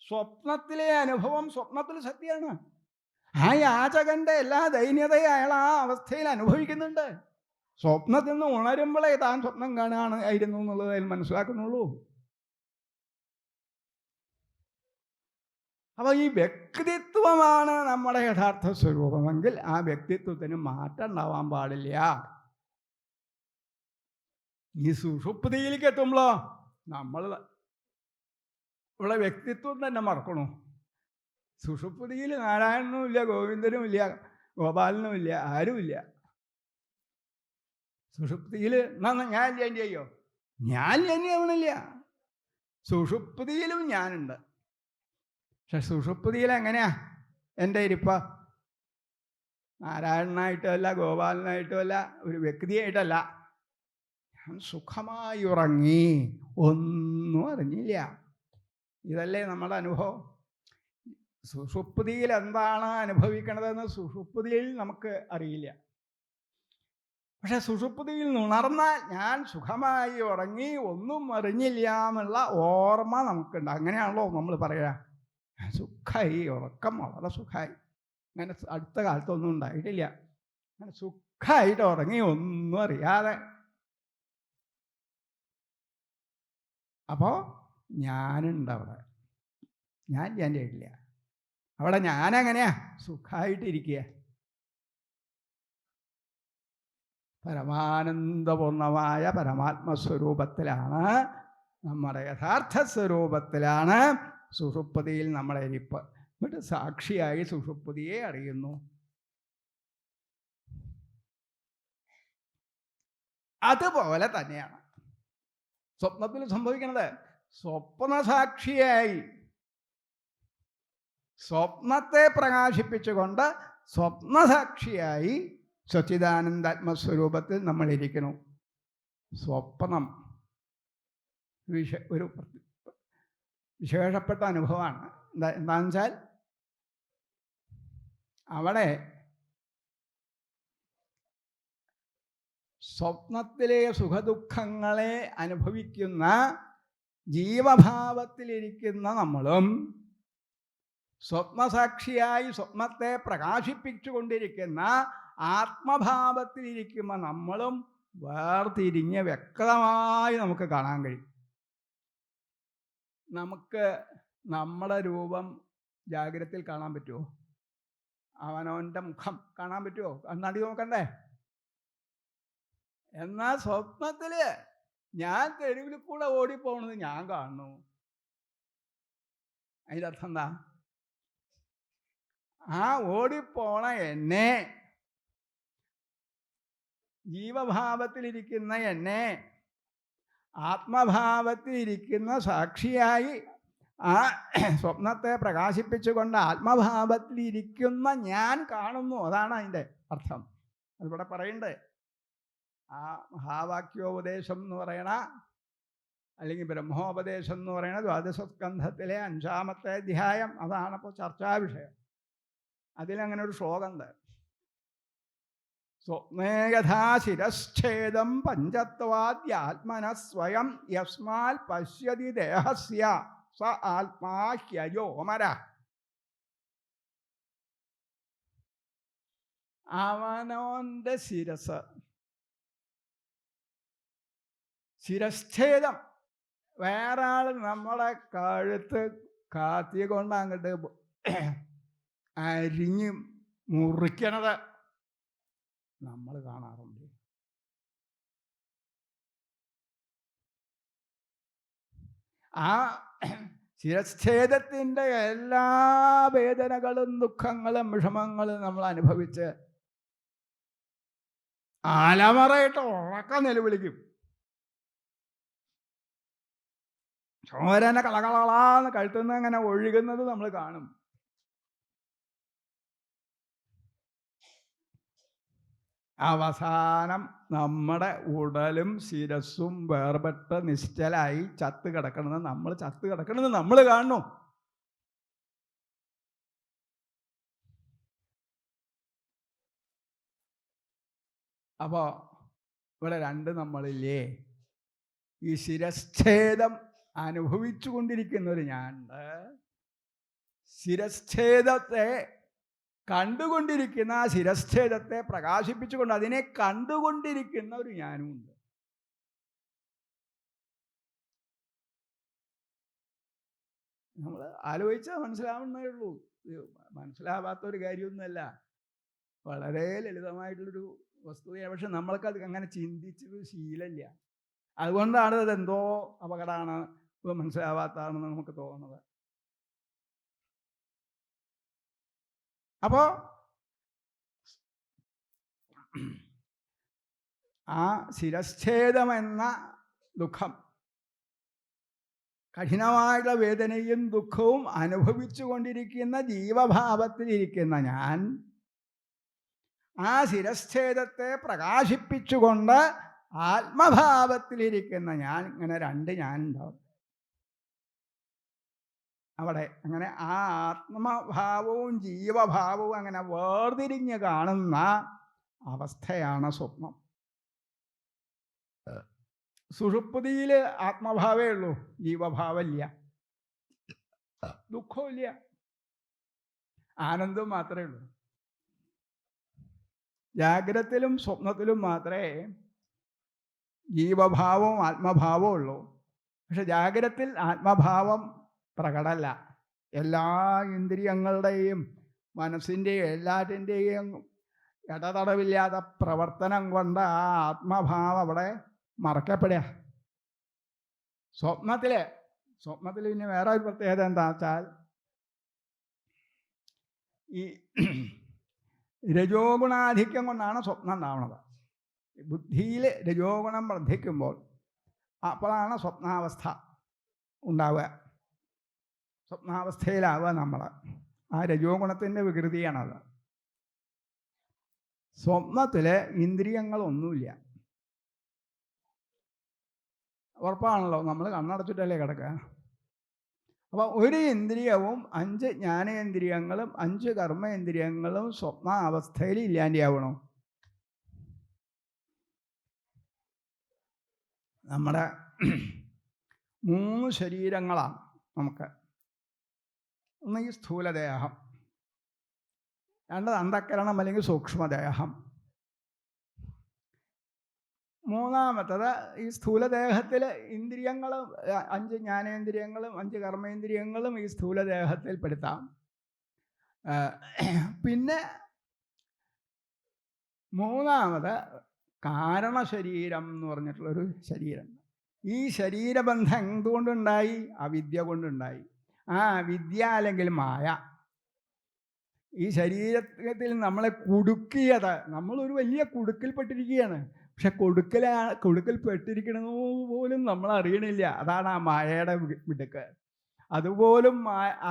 സ്വപ്നത്തിലെ അനുഭവം സ്വപ്നത്തിൽ സത്യമാണ്. ആ യാചകന്റെ എല്ലാ ദൈന്യതയും അയാൾ ആ അവസ്ഥയിൽ അനുഭവിക്കുന്നുണ്ട്. സ്വപ്നത്തിൽ നിന്ന് ഉണരുമ്പോഴേ താൻ സ്വപ്നം കാണുകയായിരുന്നു എന്നുള്ളത് അതിൽ മനസ്സിലാക്കുന്നുള്ളൂ. അപ്പോൾ ഈ വ്യക്തിത്വമാണ് നമ്മുടെ യഥാർത്ഥ സ്വരൂപമെങ്കിൽ ആ വ്യക്തിത്വത്തിന് മാറ്റം ഉണ്ടാവാൻ പാടില്ല. ഈ സുഷുപ്തിയിലേക്ക് എത്തുമ്പോഴോ നമ്മൾ ഇവിടെ വ്യക്തിത്വം തന്നെ മറക്കണു. സുഷുപ്തിയിൽ നാരായണനും ഇല്ല, ഗോവിന്ദനും ഇല്ല, ഗോപാലനും ഇല്ല, ആരുമില്ല. സുഷുപ്തിയിൽ ഞാൻ ചെയ്യോ? ഞാൻ തന്നെയാവണില്ല. സുഷുപ്തിയിലും ഞാനുണ്ട്. പക്ഷെ സുഷുപ്തിയിൽ എങ്ങനെയാ എൻ്റെ ഇരിപ്പ? നാരായണനായിട്ടുമല്ല, ഗോപാലനായിട്ടുമല്ല, ഒരു വ്യക്തിയായിട്ടല്ല. ഞാൻ സുഖമായി ഉറങ്ങി, ഒന്നും അറിഞ്ഞില്ല. ഇതല്ലേ നമ്മുടെ അനുഭവം. സുഷുപ്തിയിൽ എന്താണ് അനുഭവിക്കണതെന്ന് സുഷുപ്തിയിൽ നമുക്ക് അറിയില്ല. പക്ഷെ സുഷുപ്തിയിൽ ഉണർന്നാൽ ഞാൻ സുഖമായി ഉറങ്ങി, ഒന്നും അറിഞ്ഞില്ല എന്നുള്ള ഓർമ്മ നമുക്കുണ്ട്. അങ്ങനെയാണല്ലോ നമ്മൾ പറയുക, സുഖമായി, ഉറക്കം വളരെ സുഖമായി. അങ്ങനെ അടുത്ത കാലത്തൊന്നും ഉണ്ടായിട്ടില്ല. അങ്ങനെ സുഖമായിട്ട് ഉറങ്ങി, ഒന്നും അറിയാതെ. അപ്പോൾ ഞാനുണ്ട് അവിടെ. ഞാൻ ചെയ്യില്ല. അവിടെ ഞാനെങ്ങനെയാ? സുഖമായിട്ടിരിക്കുക. പരമാനന്ദപൂർണമായ പരമാത്മസ്വരൂപത്തിലാണ്, നമ്മുടെ യഥാർത്ഥ സ്വരൂപത്തിലാണ് സുഷുപ്തിയിൽ നമ്മളെ ഇരിപ്പ്. എന്നിട്ട് സാക്ഷിയായി സുഷുപ്തിയെ അറിയുന്നു. അതുപോലെ തന്നെയാണ് സ്വപ്നത്തിൽ സംഭവിക്കുന്നത്. സ്വപ്നസാക്ഷിയായി സ്വപ്നത്തെ പ്രകാശിപ്പിച്ചുകൊണ്ട് സ്വപ്നസാക്ഷിയായി സച്ചിദാനന്ദാത്മസ്വരൂപത്തിൽ നമ്മളിരിക്കുന്നു. സ്വപ്നം ഒരു വിശേഷപ്പെട്ട അനുഭവമാണ്. എന്താണെന്ന് വെച്ചാൽ അവിടെ സ്വപ്നത്തിലെ സുഖദുഃഖങ്ങളെ അനുഭവിക്കുന്ന ജീവഭാവത്തിലിരിക്കുന്ന നമ്മളും സ്വപ്നസാക്ഷിയായി സ്വപ്നത്തെ പ്രകാശിപ്പിച്ചുകൊണ്ടിരിക്കുന്ന ആത്മഭാവത്തിലിരിക്കുന്ന നമ്മളും വേർതിരിഞ്ഞ് വ്യക്തമായി നമുക്ക് കാണാൻ കഴിയും. നമുക്ക് നമ്മുടെ രൂപം ജാഗ്രതയിൽ കാണാൻ പറ്റുമോ? അവനവൻ്റെ മുഖം കാണാൻ പറ്റുമോ? കണ്ണാടി നോക്കണ്ടേ? എന്നാൽ സ്വപ്നത്തിൽ ഞാൻ തെരുവിൽ കൂടെ ഓടിപ്പോണത് ഞാൻ കാണുന്നു. അതിൻ്റെ അർത്ഥം എന്താ? ആ ഓടിപ്പോണ എന്നെ, ജീവഭാവത്തിലിരിക്കുന്ന എന്നെ ആത്മഭാവത്തിലിരിക്കുന്ന സാക്ഷിയായി ആ സ്വപ്നത്തെ പ്രകാശിപ്പിച്ചുകൊണ്ട് ആത്മഭാവത്തിലിരിക്കുന്ന ഞാൻ കാണുന്നു. അതാണ് അതിൻ്റെ അർത്ഥം. അതിവിടെ പറയണ്ടേ. ആ മഹാവാക്യോപദേശം എന്ന് പറയണ, അല്ലെങ്കിൽ ബ്രഹ്മോപദേശം എന്ന് പറയുന്ന ദ്വാദശസ്കന്ധത്തിലെ 5-ാമത്തെ അധ്യായം. അതാണിപ്പോൾ ചർച്ചാ വിഷയം. അതിലങ്ങനെ ഒരു ശ്ലോകമുണ്ട്. സ്വപ്നേ യഥാ ശിരശ്ഛേദം പഞ്ചത്വാദ്യാത്മന സ്വയം യസ്മാൽ പശ്യതി ദേഹസ്യ സ ആത്മാ ഹ്യയോമര. അവനോന്റെ ശിരശ്ഛേദം, വേറെ ആൾ നമ്മളെ കഴുത്ത് കാത്തി കൊണ്ട് അങ്ങോട്ട് അരിഞ്ഞ് മുറിക്കണത് നമ്മൾ കാണാറുണ്ട്. ആ ശിരച്ഛേദത്തിൻ്റെ എല്ലാ വേദനകളും ദുഃഖങ്ങളും വിഷമങ്ങളും നമ്മൾ അനുഭവിച്ച് ആലമറയിട്ട് ഉറക്കം നിലവിളിക്കും. ചോരന കളകളാന്ന് കഴുത്തുനിന്ന് അങ്ങനെ ഒഴുകുന്നത് നമ്മൾ കാണും. അവസാനം നമ്മുടെ ഉടലും ശിരസ്സും വേർപെട്ട് നിശ്ചലായി ചത്ത് കിടക്കണമെന്ന് നമ്മൾ കാണുന്നു. അപ്പോൾ ഇവിടെ രണ്ട് നമ്മളില്ലേ. ഈ ശിരച്ഛേദം അനുഭവിച്ചു കൊണ്ടിരിക്കുന്നൊരു ഞാനുണ്ട്, ശിരച്ഛേദത്തെ കണ്ടുകൊണ്ടിരിക്കുന്ന, ആ ശിരച്ഛേദത്തെ പ്രകാശിപ്പിച്ചുകൊണ്ട് അതിനെ കണ്ടുകൊണ്ടിരിക്കുന്ന ഒരു ഞാനുമുണ്ട്. നമ്മൾ ആലോചിച്ചാൽ മനസ്സിലാവുന്നേ ഉള്ളൂ. മനസ്സിലാവാത്തൊരു കാര്യമൊന്നുമല്ല, വളരെ ലളിതമായിട്ടുള്ളൊരു വസ്തുതയാണ്. പക്ഷെ നമ്മൾക്കത് അങ്ങനെ ചിന്തിച്ചൊരു ശീലമില്ല. അതുകൊണ്ടാണ് അതെന്തോ അപകടമാണ്, മനസ്സിലാവാത്തതാണെന്ന് നമുക്ക് തോന്നുന്നത്. അപ്പോൾ ആ ശിരച്ഛേദമെന്ന ദുഃഖം, കഠിനമായിട്ടുള്ള വേദനയും ദുഃഖവും അനുഭവിച്ചു കൊണ്ടിരിക്കുന്ന ജീവഭാവത്തിലിരിക്കുന്ന ഞാൻ, ആ ശിരച്ഛേദത്തെ പ്രകാശിപ്പിച്ചുകൊണ്ട് ആത്മഭാവത്തിലിരിക്കുന്ന ഞാൻ, ഇങ്ങനെ രണ്ട് ഞാൻ ഉണ്ടാവും അവിടെ. അങ്ങനെ ആ ആത്മഭാവവും ജീവഭാവവും അങ്ങനെ വേർതിരിഞ്ഞ് കാണുന്ന അവസ്ഥയാണ് സ്വപ്നം. സുഷുപ്തിയിൽ ആത്മഭാവേ ഉള്ളൂ, ജീവഭാവമില്ല, ദുഃഖമില്ല, ആനന്ദം മാത്രമേ ഉള്ളൂ. ജാഗ്രതത്തിലും സ്വപ്നത്തിലും മാത്രമേ ജീവഭാവവും ആത്മഭാവവും ഉള്ളൂ. പക്ഷെ ജാഗ്രതത്തിൽ ആത്മഭാവം പ്രകടമല്ല. എല്ലാ ഇന്ദ്രിയങ്ങളുടെയും മനസ്സിൻ്റെയും എല്ലാറ്റിൻ്റെയും ഇടതടവില്ലാത്ത പ്രവർത്തനം കൊണ്ട് ആ ആത്മഭാവം അവിടെ മറക്കപ്പെടുക. സ്വപ്നത്തിൽ പിന്നെ വേറെ ഒരു പ്രത്യേകത എന്താ വെച്ചാൽ, ഈ രജോഗുണാധിക്യം കൊണ്ടാണ് സ്വപ്നം ഉണ്ടാവുന്നത്. ബുദ്ധിയിൽ രജോഗുണം വർദ്ധിക്കുമ്പോൾ അപ്പോഴാണ് സ്വപ്നാവസ്ഥ ഉണ്ടാവുക. സ്വപ്നാവസ്ഥയിലാവുക നമ്മൾ. ആ രജോഗുണത്തിൻ്റെ വികൃതിയാണത്. സ്വപ്നത്തിൽ ഇന്ദ്രിയങ്ങളൊന്നുമില്ല. ഉറപ്പാണല്ലോ, നമ്മൾ കണ്ണടച്ചിട്ടല്ലേ കിടക്കുക. അപ്പോൾ ഒരു ഇന്ദ്രിയവും 5 ജ്ഞാനേന്ദ്രിയങ്ങളും 5 കർമ്മേന്ദ്രിയങ്ങളും സ്വപ്നാവസ്ഥയിൽ ഇല്ലാണ്ടാവണം. നമ്മുടെ 3 ശരീരങ്ങളാണ് നമുക്ക്. ഒന്ന് ഈ സ്ഥൂലദേഹം, 2 അന്ധക്കരണം അല്ലെങ്കിൽ സൂക്ഷ്മദേഹം, മൂന്നാമത്തത് ഈ സ്ഥൂലദേഹത്തിൽ ഇന്ദ്രിയങ്ങളും 5 ജ്ഞാനേന്ദ്രിയങ്ങളും 5 കർമ്മേന്ദ്രിയങ്ങളും ഈ സ്ഥൂലദേഹത്തിൽ പെടുത്താം. പിന്നെ മൂന്നാമത് കാരണശരീരം എന്ന് പറഞ്ഞിട്ടുള്ളൊരു ശരീരം. ഈ ശരീരബന്ധം എന്തുകൊണ്ടുണ്ടായി? അവിദ്യ കൊണ്ടുണ്ടായി. ആ വിദ്യ അല്ലെങ്കിൽ മായ ഈ ശരീരത്തിൽ നമ്മളെ കുടുക്കിയത്, നമ്മളൊരു വലിയ കുടുക്കിൽപ്പെട്ടിരിക്കുകയാണ്. പക്ഷെ കൊടുക്കൽ പെട്ടിരിക്കണമെന്ന് പോലും നമ്മൾ അറിയണില്ല. അതാണ് ആ മായയുടെ മിടുക്ക്. അതുപോലും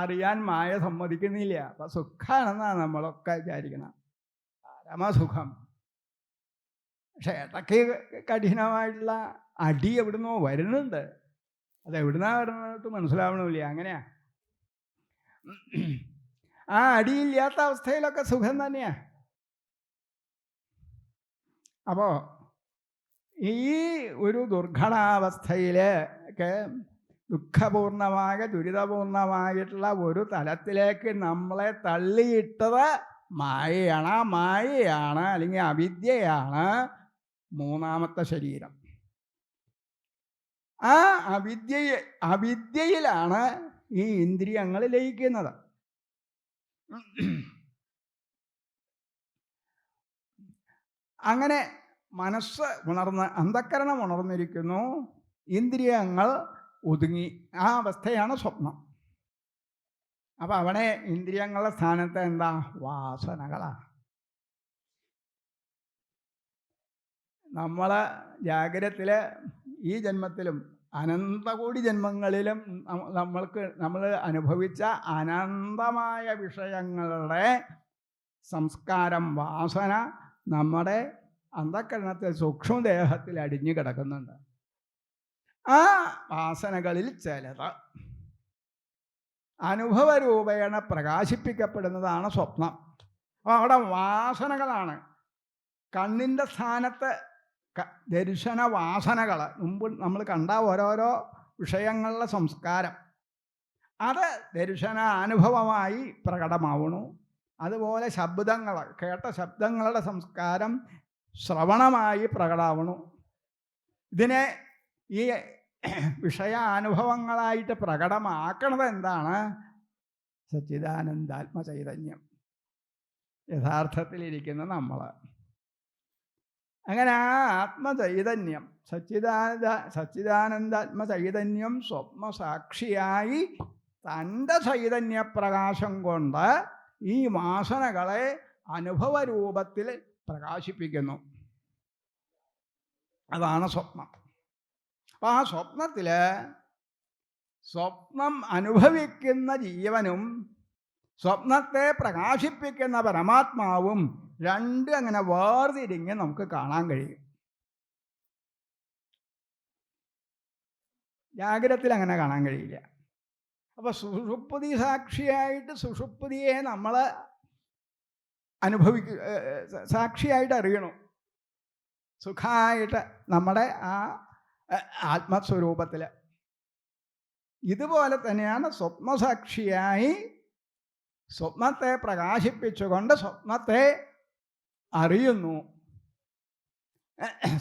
അറിയാൻ മായ സമ്മതിക്കുന്നില്ല. അപ്പം സുഖമാണെന്നാണ് നമ്മളൊക്കെ വിചാരിക്കണം, പരമസുഖം. പക്ഷെ ഇടയ്ക്ക് കഠിനമായിട്ടുള്ള അടി എവിടുന്നോ വരുന്നുണ്ട്. അത് എവിടുന്നാ വരുന്നത് മനസ്സിലാവണമില്ല. അങ്ങനെയാ. ആ അടിയില്ലാത്ത അവസ്ഥയിലൊക്കെ സുഖം തന്നെയാ. അപ്പോൾ ഈ ഒരു ദുർഘടാവസ്ഥയിലേക്ക്, ദുഃഖപൂർണമായ ദുരിതപൂർണമായിട്ടുള്ള ഒരു തലത്തിലേക്ക് നമ്മളെ തള്ളിയിട്ടത് മായയാണ്. ആ മായയാണ്, അല്ലെങ്കിൽ അവിദ്യയാണ് മൂന്നാമത്തെ ശരീരം. ആ അവിദ്യയിലാണ് ഈ ഇന്ദ്രിയങ്ങൾ ലയിക്കുന്നത്. അങ്ങനെ മനസ്സ് ഉണർന്ന്, അന്ധക്കരണം ഉണർന്നിരിക്കുന്നു, ഇന്ദ്രിയങ്ങൾ ഒതുങ്ങി. ആ അവസ്ഥയാണ് സ്വപ്നം. അപ്പം അവിടെ ഇന്ദ്രിയങ്ങളുടെ സ്ഥാനത്ത് എന്താ? വാസനകളാണ്. നമ്മൾ ജാഗ്രതത്തിൽ ഈ ജന്മത്തിലും അനന്തകോടി ജന്മങ്ങളിലും നമ്മൾ അനുഭവിച്ച അനന്തമായ വിഷയങ്ങളുടെ സംസ്കാരം, വാസന നമ്മുടെ അന്ധക്കരണത്തിൽ സൂക്ഷ്മദേഹത്തിൽ അടിഞ്ഞു കിടക്കുന്നുണ്ട്. ആ വാസനകളിൽ ചിലത് അനുഭവരൂപേണ പ്രകാശിപ്പിക്കപ്പെടുന്നതാണ് സ്വപ്നം. അപ്പോൾ അവിടെ വാസനകളാണ്. കണ്ണിൻ്റെ സ്ഥാനത്ത് ദർശന വാസനകൾ, മുമ്പ് നമ്മൾ കണ്ട ഓരോരോ വിഷയങ്ങളുടെ സംസ്കാരം, അത് ദർശന അനുഭവമായി പ്രകടമാവണു. അതുപോലെ ശബ്ദങ്ങൾ, കേട്ട ശബ്ദങ്ങളുടെ സംസ്കാരം ശ്രവണമായി പ്രകടമാവണു. ഇതിനെ ഈ വിഷയാനുഭവങ്ങളായിട്ട് പ്രകടമാക്കണത് എന്താണ്? സച്ചിദാനന്ദാത്മചൈതന്യം, യഥാർത്ഥത്തിലിരിക്കുന്ന നമ്മൾ. അങ്ങനെ ആ ആത്മചൈതന്യം, സച്ചിദാനന്ദാത്മചൈതന്യം സ്വപ്നസാക്ഷിയായി തൻ്റെ ചൈതന്യപ്രകാശം കൊണ്ട് ഈ വാസനകളെ അനുഭവരൂപത്തിൽ പ്രകാശിപ്പിക്കുന്നു. അതാണ് സ്വപ്നം. അപ്പം ആ സ്വപ്നത്തിൽ സ്വപ്നം അനുഭവിക്കുന്ന ജീവനും സ്വപ്നത്തെ പ്രകാശിപ്പിക്കുന്ന പരമാത്മാവും രണ്ട് അങ്ങനെ വേർതിരിഞ്ഞ് നമുക്ക് കാണാൻ കഴിയും. ജാഗ്രതത്തിൽ അങ്ങനെ കാണാൻ കഴിയില്ല. അപ്പോൾ സുഷുപ്തി സാക്ഷിയായിട്ട് സുഷുപ്തിയെ നമ്മൾ സാക്ഷിയായിട്ട് അറിയണം. സുഖമായിട്ട് നമ്മുടെ ആ ആത്മസ്വരൂപത്തിൽ. ഇതുപോലെ തന്നെയാണ് സ്വപ്നസാക്ഷിയായി സ്വപ്നത്തെ പ്രകാശിപ്പിച്ചുകൊണ്ട് സ്വപ്നത്തെ അറിയുന്നു.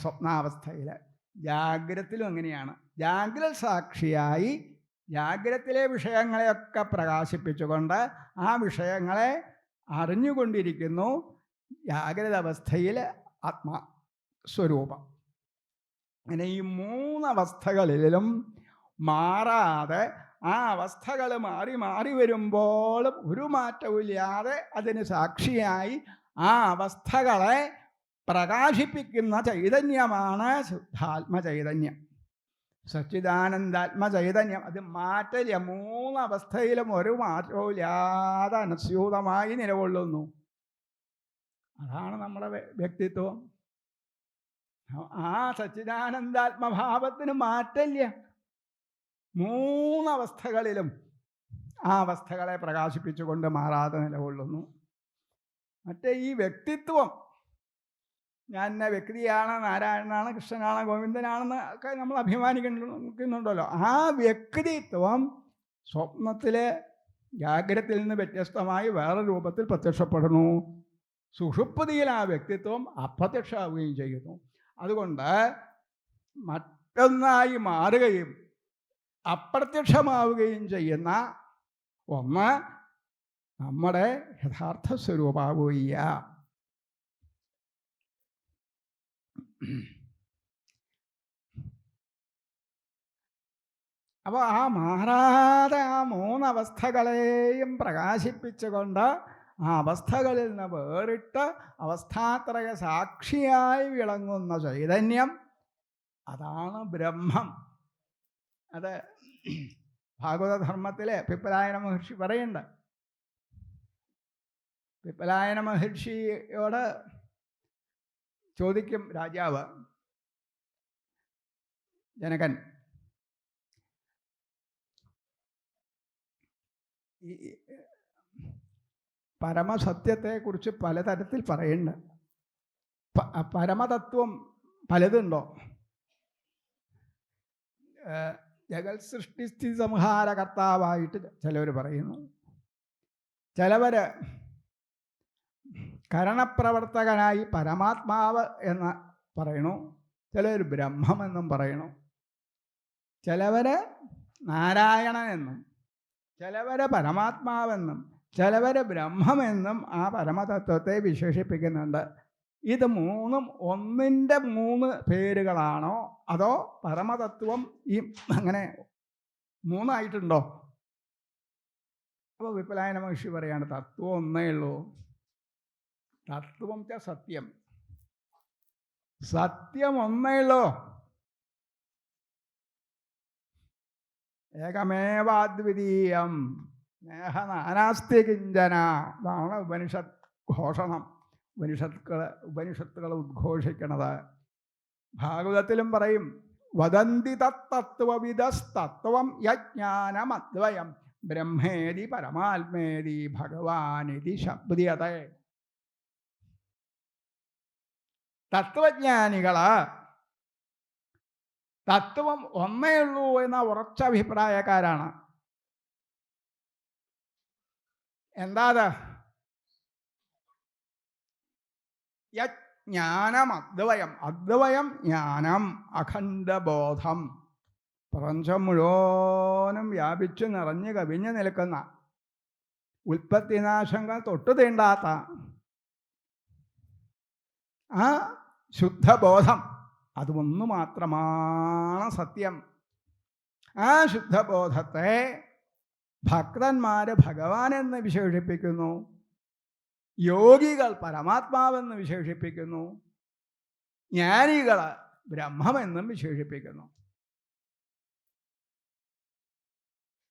സ്വപ്നാവസ്ഥയിൽ ജാഗ്രതത്തിലും അങ്ങനെയാണ്. ജാഗ്രത സാക്ഷിയായി ജാഗ്രതത്തിലെ വിഷയങ്ങളെയൊക്കെ പ്രകാശിപ്പിച്ചുകൊണ്ട് ആ വിഷയങ്ങളെ അറിഞ്ഞുകൊണ്ടിരിക്കുന്നു ജാഗ്രത അവസ്ഥയിൽ ആത്മസ്വരൂപം. അങ്ങനെ ഈ മൂന്നവസ്ഥകളിലും മാറാതെ, ആ അവസ്ഥകൾ മാറി മാറി വരുമ്പോഴും ഒരു മാറ്റവുമില്ലാതെ അതിന് സാക്ഷിയായി ആ അവസ്ഥകളെ പ്രകാശിപ്പിക്കുന്ന ചൈതന്യമാണ് ശുദ്ധാത്മചൈതന്യം, സച്ചിദാനന്ദാത്മചൈതന്യം. അത് മാറ്റില്ല. മൂന്നവസ്ഥയിലും ഒരു മാറ്റവും ഇല്ലാതെ അനുസ്യൂതമായി നിലകൊള്ളുന്നു. അതാണ് നമ്മുടെ വ്യക്തിത്വം. ആ സച്ചിദാനന്ദാത്മഭാവത്തിന് മാറ്റില്ല. മൂന്നവസ്ഥകളിലും ആ അവസ്ഥകളെ പ്രകാശിപ്പിച്ചുകൊണ്ട് മാറാതെ നിലകൊള്ളുന്നു. മറ്റേ ഈ വ്യക്തിത്വം, ഞാൻ എന്നെ വ്യക്തിയാണ്, നാരായണനാണ്, കൃഷ്ണനാണ്, ഗോവിന്ദനാണെന്ന് ഒക്കെ നമ്മൾ അഭിമാനിക്കുന്നുണ്ടല്ലോ. ആ വ്യക്തിത്വം സ്വപ്നത്തിലെ ജാഗ്രതയിൽ നിന്ന് വ്യത്യസ്തമായി വേറെ രൂപത്തിൽ പ്രത്യക്ഷപ്പെടുന്നു. സുഷുപ്തിയിൽ ആ വ്യക്തിത്വം അപ്രത്യക്ഷമാവുകയും ചെയ്യുന്നു. അതുകൊണ്ട് മറ്റൊന്നായി മാറുകയും അപ്രത്യക്ഷമാവുകയും ചെയ്യുന്ന ഒന്ന് നമ്മുടെ യഥാർത്ഥ സ്വരൂപമാവുകയില്ല. അപ്പോൾ ആ മാറാതെ ആ മൂന്നവസ്ഥകളെയും പ്രകാശിപ്പിച്ചുകൊണ്ട് ആ അവസ്ഥകളിൽ നിന്ന് വേറിട്ട് അവസ്ഥാത്രയ സാക്ഷിയായി വിളങ്ങുന്ന ചൈതന്യം, അതാണ് ബ്രഹ്മം. അത് ഭാഗവതധർമ്മത്തിലെ പിപ്പലായന മഹർഷി പറയുന്നുണ്ട്. പിപ്പലായന മഹർഷിയോട് ചോദിക്കും രാജാവ് ജനകൻ, ഈ പരമസത്യത്തെക്കുറിച്ച് പലതരത്തിൽ പറയുന്നുണ്ട്. പരമതത്വം പലതുണ്ടോ? ജഗത് സൃഷ്ടിസ്ഥിതി സംഹാരകർത്താവായിട്ട് ചിലവർ പറയുന്നു, ചിലവർ കരണപ്രവർത്തകനായി പരമാത്മാവ് എന്ന് പറയണു, ചിലവർ ബ്രഹ്മമെന്നും പറയണു, ചിലവർ നാരായണൻ എന്നും, ചിലവർ പരമാത്മാവെന്നും, ചിലവർ ബ്രഹ്മമെന്നും ആ പരമതത്വത്തെ വിശേഷിപ്പിക്കുന്നുണ്ട്. ഇത് മൂന്നും ഒന്നിൻ്റെ മൂന്ന് പേരുകളാണോ, അതോ പരമതത്വം ഈ അങ്ങനെ മൂന്നായിട്ടുണ്ടോ? അപ്പോൾ വിപ്പലായന മഹർഷി പറയാണ്, തത്വം ഒന്നേ ഉള്ളൂ. തത്വം സത്യം, സത്യം ഒന്നേ ഉള്ളൂ. ഏകമേവാദ്വിതീയം നേഹ നാനാസ്തി കിഞ്ചന. ഇതാണ് ഉപനിഷത്ത് ഘോഷണം, ഉപനിഷത്തുകൾ ഉദ്ഘോഷിക്കണത്. ഭാഗവതത്തിലും പറയും, വദന്തി തത്വവിദസ്തത്വം യജ്ഞാനമദ്വയം ബ്രഹ്മേതി പരമാത്മേതി ഭഗവാനിതി ശബ്ദയതേ. തത്വജ്ഞാനികള് തത്വം ഒന്നേ ഉള്ളൂ എന്ന ഉറച്ച അഭിപ്രായക്കാരാണ്. എന്താ അത്? ജ്ഞാനം അദ്വയം, അദ്വയം ജ്ഞാനം, അഖണ്ഡബോധം, പ്രപഞ്ചം മുഴുവനും വ്യാപിച്ചു നിറഞ്ഞു കവിഞ്ഞു നിൽക്കുന്ന, ഉൽപ്പത്തിനാശങ്ങൾ തൊട്ടു തീണ്ടാത്ത ആ ശുദ്ധബോധം, അതൊന്നു മാത്രമാണ് സത്യം. ആ ശുദ്ധബോധത്തെ ഭക്തന്മാർ ഭഗവാൻ എന്ന് വിശേഷിപ്പിക്കുന്നു, യോഗികൾ പരമാത്മാവെന്ന് വിശേഷിപ്പിക്കുന്നു, ജ്ഞാനികൾ ബ്രഹ്മമെന്നും വിശേഷിപ്പിക്കുന്നു.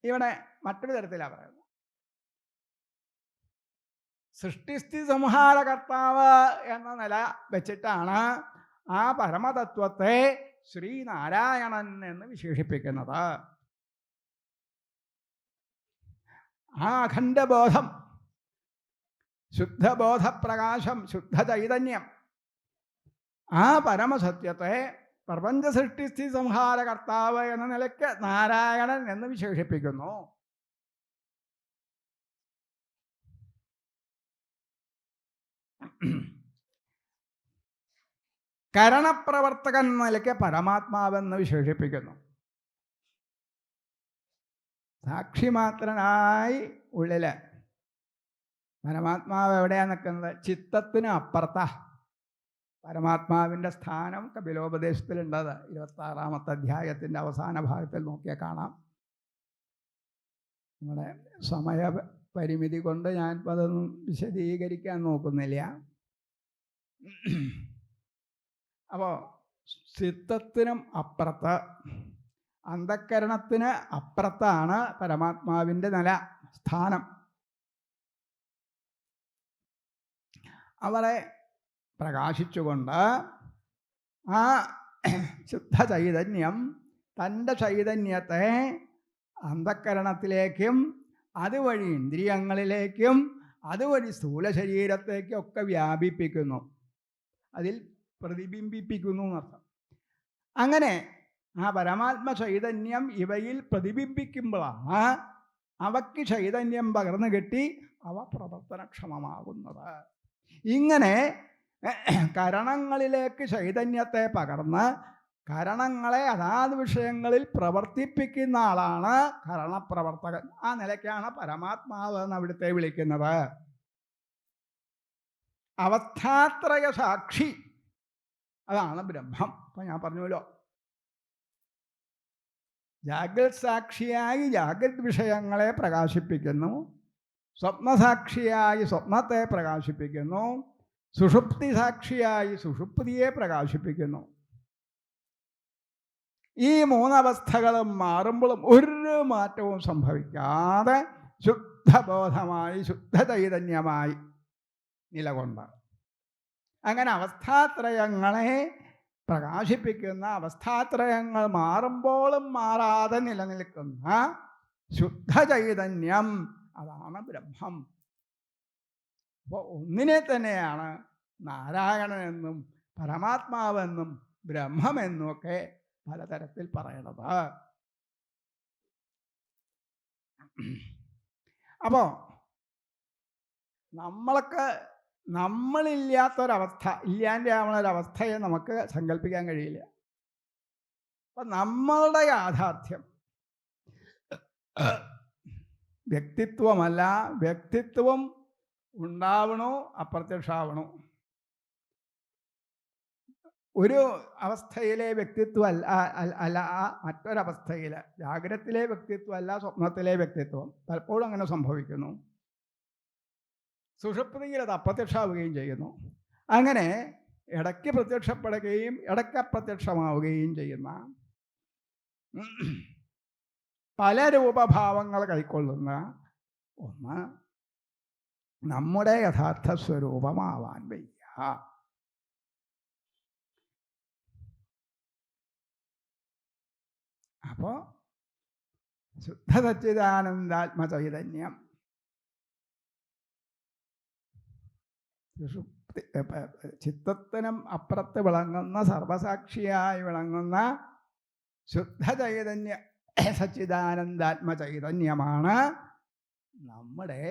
ഇവിടെ മറ്റൊരു തരത്തിലാണ് പറയുന്നത്. സൃഷ്ടിസ്ഥിതി സംഹാരകർത്താവ് എന്ന നില വെച്ചിട്ടാണ് ആ പരമതത്വത്തെ ശ്രീനാരായണൻ എന്ന് വിശേഷിപ്പിക്കുന്നത്. ആ അഖണ്ഡബോധം, ശുദ്ധബോധപ്രകാശം, ശുദ്ധ ചൈതന്യം, ആ പരമസത്യത്തെ പ്രപഞ്ച സൃഷ്ടിസ്ഥിതി സംഹാരകർത്താവ് എന്ന നിലയ്ക്ക് നാരായണൻ എന്ന് വിശേഷിപ്പിക്കുന്നു. കരണപ്രവർത്തകൻ എന്ന നിലയ്ക്ക് പരമാത്മാവെന്ന് വിശേഷിപ്പിക്കുന്നു. സാക്ഷിമാത്രനായി ഉള്ളില് പരമാത്മാവ് എവിടെയാണ് നിൽക്കുന്നത്? ചിത്തത്തിന് അപ്പുറത്താ പരമാത്മാവിൻ്റെ സ്ഥാനം. കപിലോപദേശത്തിലുണ്ടത് 26-ാമത്തെ അധ്യായത്തിൻ്റെ അവസാന ഭാഗത്തിൽ നോക്കിയാൽ കാണാം. നമ്മുടെ സമയപരിമിതി കൊണ്ട് ഞാനിപ്പോൾ അതൊന്നും വിശദീകരിക്കാൻ നോക്കുന്നില്ല. അപ്പോൾ ചിത്തത്തിനും അപ്പുറത്ത്, അന്ധക്കരണത്തിന് അപ്പുറത്താണ് പരമാത്മാവിൻ്റെ നില, സ്ഥാനം. അവരെ പ്രകാശിച്ചുകൊണ്ട് ആ ശുദ്ധ ചൈതന്യം തൻ്റെ ചൈതന്യത്തെ അന്ധക്കരണത്തിലേക്കും അതുവഴി ഇന്ദ്രിയങ്ങളിലേക്കും അതുവഴി സ്ഥൂല ശരീരത്തേക്കും ഒക്കെ വ്യാപിപ്പിക്കുന്നു, അതിൽ പ്രതിബിംബിപ്പിക്കുന്നു എന്നർത്ഥം. അങ്ങനെ ആ പരമാത്മ ചൈതന്യം ഇവയിൽ പ്രതിബിംബിക്കുമ്പോഴാണ് അവയ്ക്ക് ചൈതന്യം പകർന്നു കിട്ടി അവ പ്രവർത്തനക്ഷമമാകുന്നത്. ഇങ്ങനെ കരണങ്ങളിലേക്ക് ചൈതന്യത്തെ പകർന്ന് കരണങ്ങളെ അതാത് വിഷയങ്ങളിൽ പ്രവർത്തിപ്പിക്കുന്ന ആളാണ് കരണപ്രവർത്തകൻ. ആ നിലയ്ക്കാണ് പരമാത്മാവ് എന്ന് അവിടുത്തെ വിളിക്കുന്നത്. അവസ്ഥാത്രയ സാക്ഷി, അതാണ് ബ്രഹ്മം. അപ്പം ഞാൻ പറഞ്ഞല്ലോ, ജാഗ്രത് സാക്ഷിയായി ജാഗ്രത് വിഷയങ്ങളെ പ്രകാശിപ്പിക്കുന്നു, സ്വപ്നസാക്ഷിയായി സ്വപ്നത്തെ പ്രകാശിപ്പിക്കുന്നു, സുഷുപ്തി സാക്ഷിയായി സുഷുപ്തിയെ പ്രകാശിപ്പിക്കുന്നു. ഈ മൂന്നവസ്ഥകളും മാറുമ്പോഴും ഒരു മാറ്റവും സംഭവിക്കാതെ ശുദ്ധബോധമായി ശുദ്ധചൈതന്യമായി നിലകൊണ്ട് അങ്ങനെ അവസ്ഥാത്രയങ്ങളെ പ്രകാശിപ്പിക്കുന്ന, അവസ്ഥാത്രയങ്ങൾ മാറുമ്പോഴും മാറാതെ നിലനിൽക്കുന്ന ശുദ്ധചൈതന്യം, അതാണ് ബ്രഹ്മം. അപ്പോൾ ഒന്നിനെ തന്നെയാണ് നാരായണനെന്നും പരമാത്മാവെന്നും ബ്രഹ്മമെന്നും ഒക്കെ പലതരത്തിൽ പറയണത്. അപ്പോൾ നമ്മളില്ലാത്തൊരവസ്ഥ, ഇല്ലാൻ്റെ ആവണൊരവസ്ഥയെ നമുക്ക് സങ്കല്പിക്കാൻ കഴിയില്ല. അപ്പം നമ്മളുടെ യാഥാർത്ഥ്യം വ്യക്തിത്വമല്ല. വ്യക്തിത്വം ഉണ്ടാവണോ അപ്രത്യക്ഷമാവണോ. ഒരു അവസ്ഥയിലെ വ്യക്തിത്വം അല്ല മറ്റൊരവസ്ഥയിൽ. ജാഗ്രതത്തിലെ വ്യക്തിത്വമല്ല സ്വപ്നത്തിലെ വ്യക്തിത്വം. പലപ്പോഴും അങ്ങനെ സംഭവിക്കുന്നു. സുഷുപ്തിയിൽ അത് അപ്രത്യക്ഷമാവുകയും ചെയ്യുന്നു. അങ്ങനെ ഇടയ്ക്ക് പ്രത്യക്ഷപ്പെടുകയും ഇടയ്ക്ക് അപ്രത്യക്ഷമാവുകയും ചെയ്യുന്ന പല രൂപഭാവങ്ങൾ കൈക്കൊള്ളുന്ന ഒന്ന് നമ്മുടെ യഥാർത്ഥ സ്വരൂപമാവാൻ വയ്യ. അപ്പോൾ ശുദ്ധ സച്ചിദാനന്ദാത്മചൈതന്യം ചിത്തത്തിനും അപ്പുറത്ത് വിളങ്ങുന്ന സർവസാക്ഷിയായി വിളങ്ങുന്ന ശുദ്ധ ചൈതന്യ സച്ചിദാനന്ദാത്മചൈതന്യമാണ് നമ്മുടെ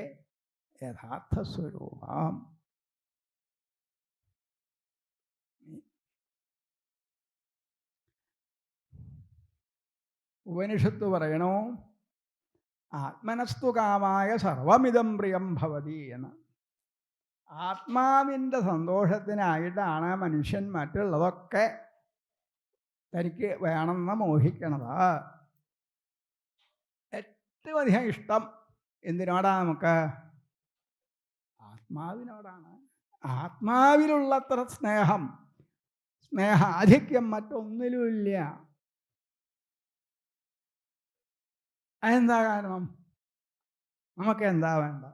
യഥാർത്ഥ സ്വരൂപം. ഉപനിഷത്ത് പറയണു, ആത്മനസ്തു കാമായ സർവമിതം പ്രിയം ഭവതി എന്ന്. ആത്മാവിൻ്റെ സന്തോഷത്തിനായിട്ടാണ് മനുഷ്യൻ മറ്റുള്ളതൊക്കെ തനിക്ക് വേണമെന്ന് മോഹിക്കണത്. ഏറ്റവും അധികം ഇഷ്ടം എന്തിനോടാണ് നമുക്ക്? ആത്മാവിനോടാണ്. ആത്മാവിലുള്ളത്ര സ്നേഹാധിക്യം മറ്റൊന്നിലുമില്ല. അതെന്താ കാരണം? നമുക്ക് എന്താ വേണ്ട?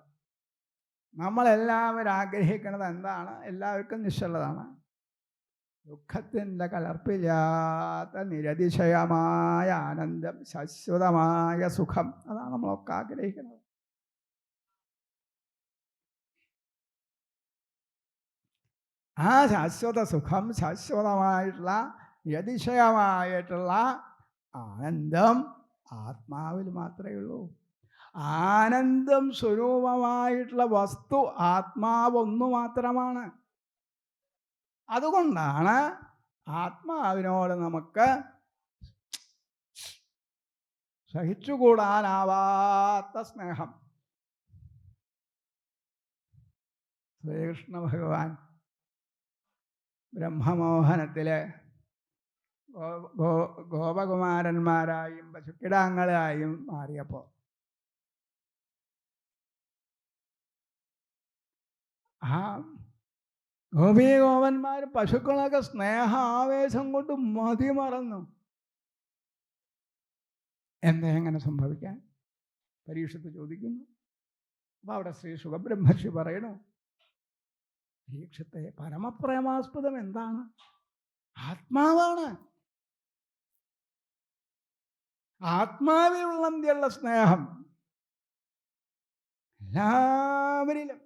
നമ്മളെല്ലാവരും ആഗ്രഹിക്കുന്നത് എന്താണ്? എല്ലാവർക്കും നിശ്ചലതാണ്. ദുഃഖത്തിൻ്റെ കലർപ്പില്ലാത്ത നിരതിശയമായ ആനന്ദം, ശാശ്വതമായ സുഖം. അതാണ് നമ്മളൊക്കെ ആഗ്രഹിക്കുന്നത്. ആ ശാശ്വത സുഖം, ശാശ്വതമായിട്ടുള്ള നിരതിശയമായിട്ടുള്ള ആനന്ദം ആത്മാവിൽ മാത്രമേ ഉള്ളൂ. ആനന്ദം സ്വരൂപമായിട്ടുള്ള വസ്തു ആത്മാവൊന്നു മാത്രമാണ്. അതുകൊണ്ടാണ് ആത്മാവിനോട് നമുക്ക് സഹിച്ചുകൂടാനാവാത്ത സ്നേഹം. ശ്രീകൃഷ്ണ ഭഗവാൻ ബ്രഹ്മമോഹനത്തിലെ ഗോപകുമാരന്മാരായും പശുക്കിടാങ്ങളായും മാറിയപ്പോൾ ആ ഗോപീഗോപന്മാർ പശുക്കളൊക്കെ സ്നേഹാവേശം കൊണ്ട് മതിമറന്നു. എന്താ എങ്ങനെ സംഭവിക്കാൻ? പരീക്ഷത്ത് ചോദിക്കുന്നു. അപ്പോൾ അവിടെ ശ്രീ സുഖബ്രഹ്മർഷി പറയണു, പരീക്ഷത്തെ പരമപ്രേമാസ്പദം എന്താണ്? ആത്മാവാണ്. ആത്മാവിലുള്ള സ്നേഹം എല്ലാവരിലും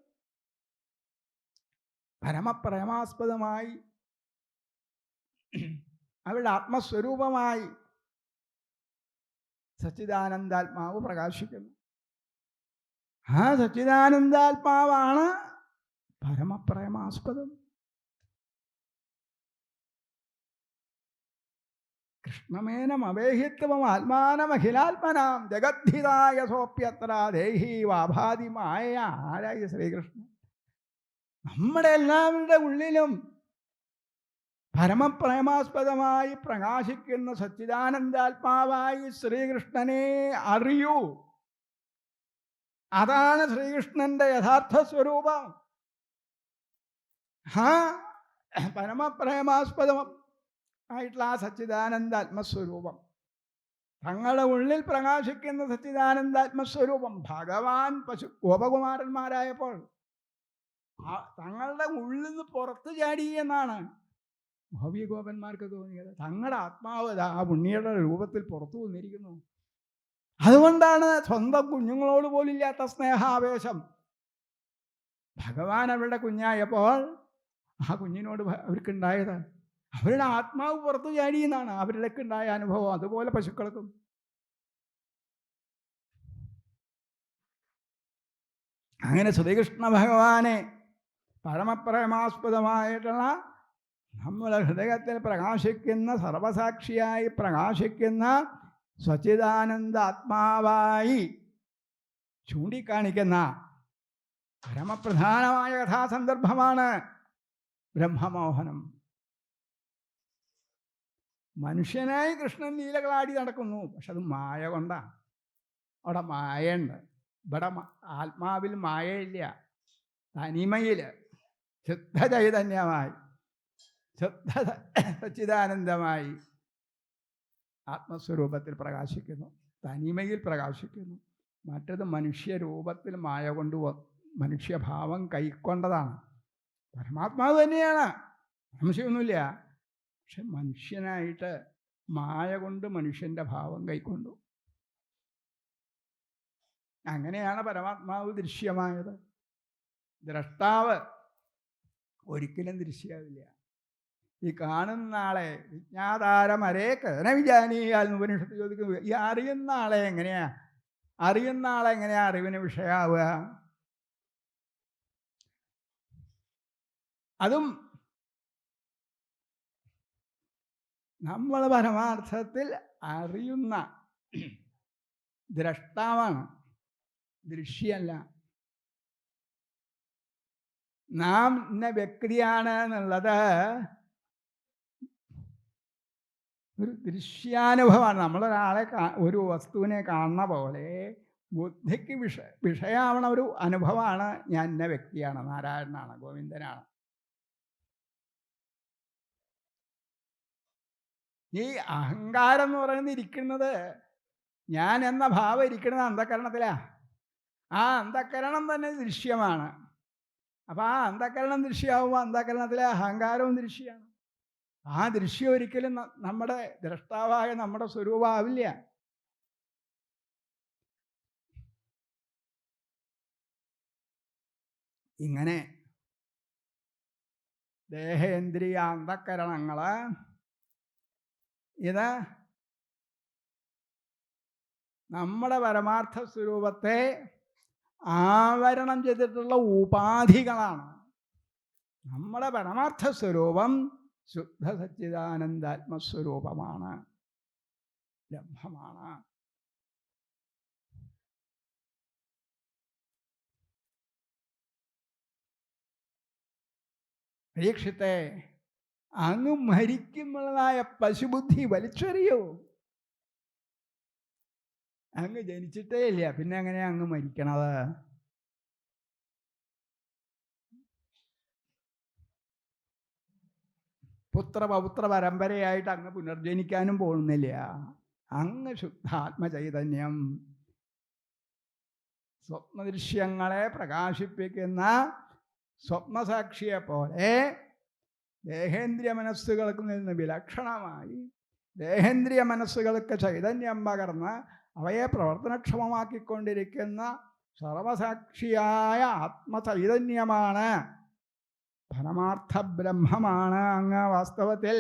പരമപ്രേമാസ്പദമായി അവരുടെ ആത്മസ്വരൂപമായി സച്ചിദാനന്ദാത്മാവ് പ്രകാശിക്കുന്നു. ആ സച്ചിദാനന്ദാത്മാവാണ് പരമപ്രേമാസ്പദം. കൃഷ്ണമേനം അവേഹിത്വം ആത്മാനമഖിലാത്മനാം ജഗദ്ധിതായ സോപ്യത്ര ദേഹി വാഭാതി മായ. ആരായി? ശ്രീകൃഷ്ണൻ. നമ്മുടെ എല്ലാവരുടെ ഉള്ളിലും പരമപ്രേമാസ്പദമായി പ്രകാശിക്കുന്ന സച്ചിദാനന്ദാത്മാവായി ശ്രീകൃഷ്ണനെ അറിയൂ. അതാണ് ശ്രീകൃഷ്ണന്റെ യഥാർത്ഥ സ്വരൂപം. പരമപ്രേമാസ്പദം ആയിട്ടുള്ള ആ സച്ചിദാനന്ദ ആത്മസ്വരൂപം, തങ്ങളുടെ ഉള്ളിൽ പ്രകാശിക്കുന്ന സച്ചിദാനന്ദാത്മസ്വരൂപം. ഭഗവാൻ ഗോപകുമാരന്മാരായപ്പോൾ തങ്ങളുടെ ഉള്ളിൽ നിന്ന് പുറത്തു ചാടി എന്നാണ് ഗോപന്മാർക്ക് തോന്നിയത്. തങ്ങളുടെ ആത്മാവ് ആ പുണ്യയുടെ രൂപത്തിൽ പുറത്തു വന്നിരിക്കുന്നു. അതുകൊണ്ടാണ് സ്വന്തം കുഞ്ഞുങ്ങളോട് പോലില്ലാത്ത സ്നേഹാവേശം. ഭഗവാൻ അവരുടെ കുഞ്ഞായപ്പോൾ ആ കുഞ്ഞിനോട് അവർക്കുണ്ടായത് അവരുടെ ആത്മാവ് പുറത്തു ചാടി എന്നാണ് അവരുടെയൊക്കെ ഉണ്ടായ അനുഭവം. അതുപോലെ പശുക്കൾക്കും. അങ്ങനെ ശ്രീകൃഷ്ണ ഭഗവാനെ പരമപ്രേമാസ്പദമായിട്ടുള്ള നമ്മുടെ ഹൃദയത്തിൽ പ്രകാശിക്കുന്ന, സർവസാക്ഷിയായി പ്രകാശിക്കുന്ന സച്ചിദാനന്ദ ആത്മാവായി ചൂണ്ടിക്കാണിക്കുന്ന പരമപ്രധാനമായ കഥാസന്ദർഭമാണ് ബ്രഹ്മമോഹനം. മനുഷ്യനായി കൃഷ്ണൻ ലീലകളാടി നടക്കുന്നു. പക്ഷെ അത് മായ കൊണ്ടാണ്. അവിടെ മായയുണ്ട്. ഇവിടെ ആത്മാവിൽ മായയില്ല. തനിമയിൽ ശുദ്ധ ചൈതന്യമായി, ശുദ്ധ സച്ചിദാനന്ദമായി ആത്മസ്വരൂപത്തിൽ പ്രകാശിക്കുന്നു, തനിമയിൽ പ്രകാശിക്കുന്നു. മറ്റത് മനുഷ്യരൂപത്തിൽ മായ കൊണ്ട് മനുഷ്യഭാവം കൈക്കൊണ്ടതാണ്. പരമാത്മാവ് തന്നെയാണ്, സംശയമൊന്നുമില്ല. പക്ഷെ മനുഷ്യനായിട്ട് മായ കൊണ്ട് മനുഷ്യൻ്റെ ഭാവം കൈക്കൊണ്ടു. അങ്ങനെയാണ് പരമാത്മാവ് ദൃശ്യമായത്. ദ്രഷ്ടാവ് ഒരിക്കലും ദൃശ്യമാവില്ല. ഈ കാണുന്ന ആളെ വിജ്ഞാതാരമരേ കഥന വിജാനീയാൽ എന്ന് ഉപനിഷത്ത് ചോദിക്കുന്നു. ഈ അറിയുന്ന ആളെ എങ്ങനെയാ അറിവിന് വിഷയാവുക? അതും നമ്മൾ പരമാർത്ഥത്തിൽ അറിയുന്ന ദ്രഷ്ടാവാണ്, ദൃശ്യമല്ല. നാം ഇന്ന വ്യക്തിയാണ് എന്നുള്ളത് ഒരു ദൃശ്യാനുഭവമാണ്. നമ്മളൊരാളെ ഒരു വസ്തുവിനെ കാണുന്ന പോലെ ബുദ്ധിക്ക് വിഷയാവണ ഒരു അനുഭവമാണ്. ഞാൻ ഇന്ന വ്യക്തിയാണ്, നാരായണനാണ്, ഗോവിന്ദനാണ്. ഈ അഹങ്കാരം എന്ന് പറയുന്നത് ഇരിക്കുന്നത്, ഞാൻ എന്ന ഭാവം ഇരിക്കുന്നത് അന്ധകരണത്തിലാണ്. ആ അന്ധകരണം തന്നെ ദൃശ്യമാണ്. അപ്പം ആ അന്ധകരണം ദൃശ്യമാകുമ്പോൾ അന്ധകരണത്തിലെ അഹങ്കാരവും ദൃശ്യമാണ്. ആ ദൃശ്യം ഒരിക്കലും നമ്മുടെ ദ്രഷ്ടാവായ നമ്മുടെ സ്വരൂപമാവില്ല. ഇങ്ങനെ ദേഹേന്ദ്രിയ അന്ധകരണങ്ങൾ ഇത് നമ്മുടെ പരമാർത്ഥ സ്വരൂപത്തെ ആവരണം ചെയ്തിട്ടുള്ള ഉപാധികളാണ്. നമ്മുടെ പരമാർത്ഥ സ്വരൂപം ശുദ്ധ സച്ചിദാനന്ദാത്മസ്വരൂപമാണ്, ബ്രഹ്മമാണ്. പരീക്ഷത്തെ അങ്ങ് മരിക്കുമ്പോഴായ പശുബുദ്ധി വലിച്ചെറിയോ? അങ്ങ് ജനിച്ചിട്ടേ ഇല്ല, പിന്നെ എങ്ങനെയാ അങ്ങ് മരിക്കണത്? പുത്രപൗത്ര പരമ്പരയായിട്ട് അങ്ങ് പുനർജനിക്കാനും പോകുന്നില്ല. അങ്ങ് ശുദ്ധാത്മചൈതന്യം, സ്വപ്നദൃശ്യങ്ങളെ പ്രകാശിപ്പിക്കുന്ന സ്വപ്നസാക്ഷിയെ പോലെ ദേഹേന്ദ്രിയ മനസ്സുകൾക്ക് നിന്ന് വിലക്ഷണമായി ദേഹേന്ദ്രിയ മനസ്സുകൾക്ക് ചൈതന്യം പകർന്ന് അവയെ പ്രവർത്തനക്ഷമമാക്കിക്കൊണ്ടിരിക്കുന്ന സർവസാക്ഷിയായ ആത്മചൈതന്യമാണ്, പരമാർത്ഥ ബ്രഹ്മമാണ് അങ്ങ് വാസ്തവത്തിൽ.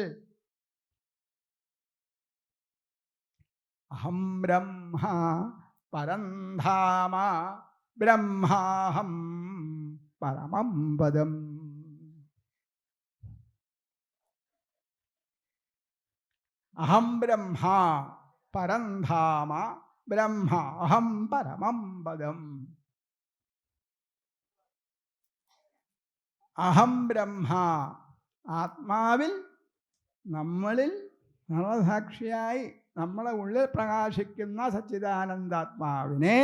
അഹം ബ്രഹ്മ പരംധാമ ബ്രഹ്മാഹം പരമം പദം. അഹം ബ്രഹ്മ പരംധാമ ബ്രഹ്മ അഹം പരമം പദം. അഹം ബ്രഹ്മ, ആത്മാവിൽ, നമ്മളിൽ സർവസാക്ഷിയായി നമ്മളെ ഉള്ളിൽ പ്രകാശിക്കുന്ന സച്ചിദാനന്ദാത്മാവിനെ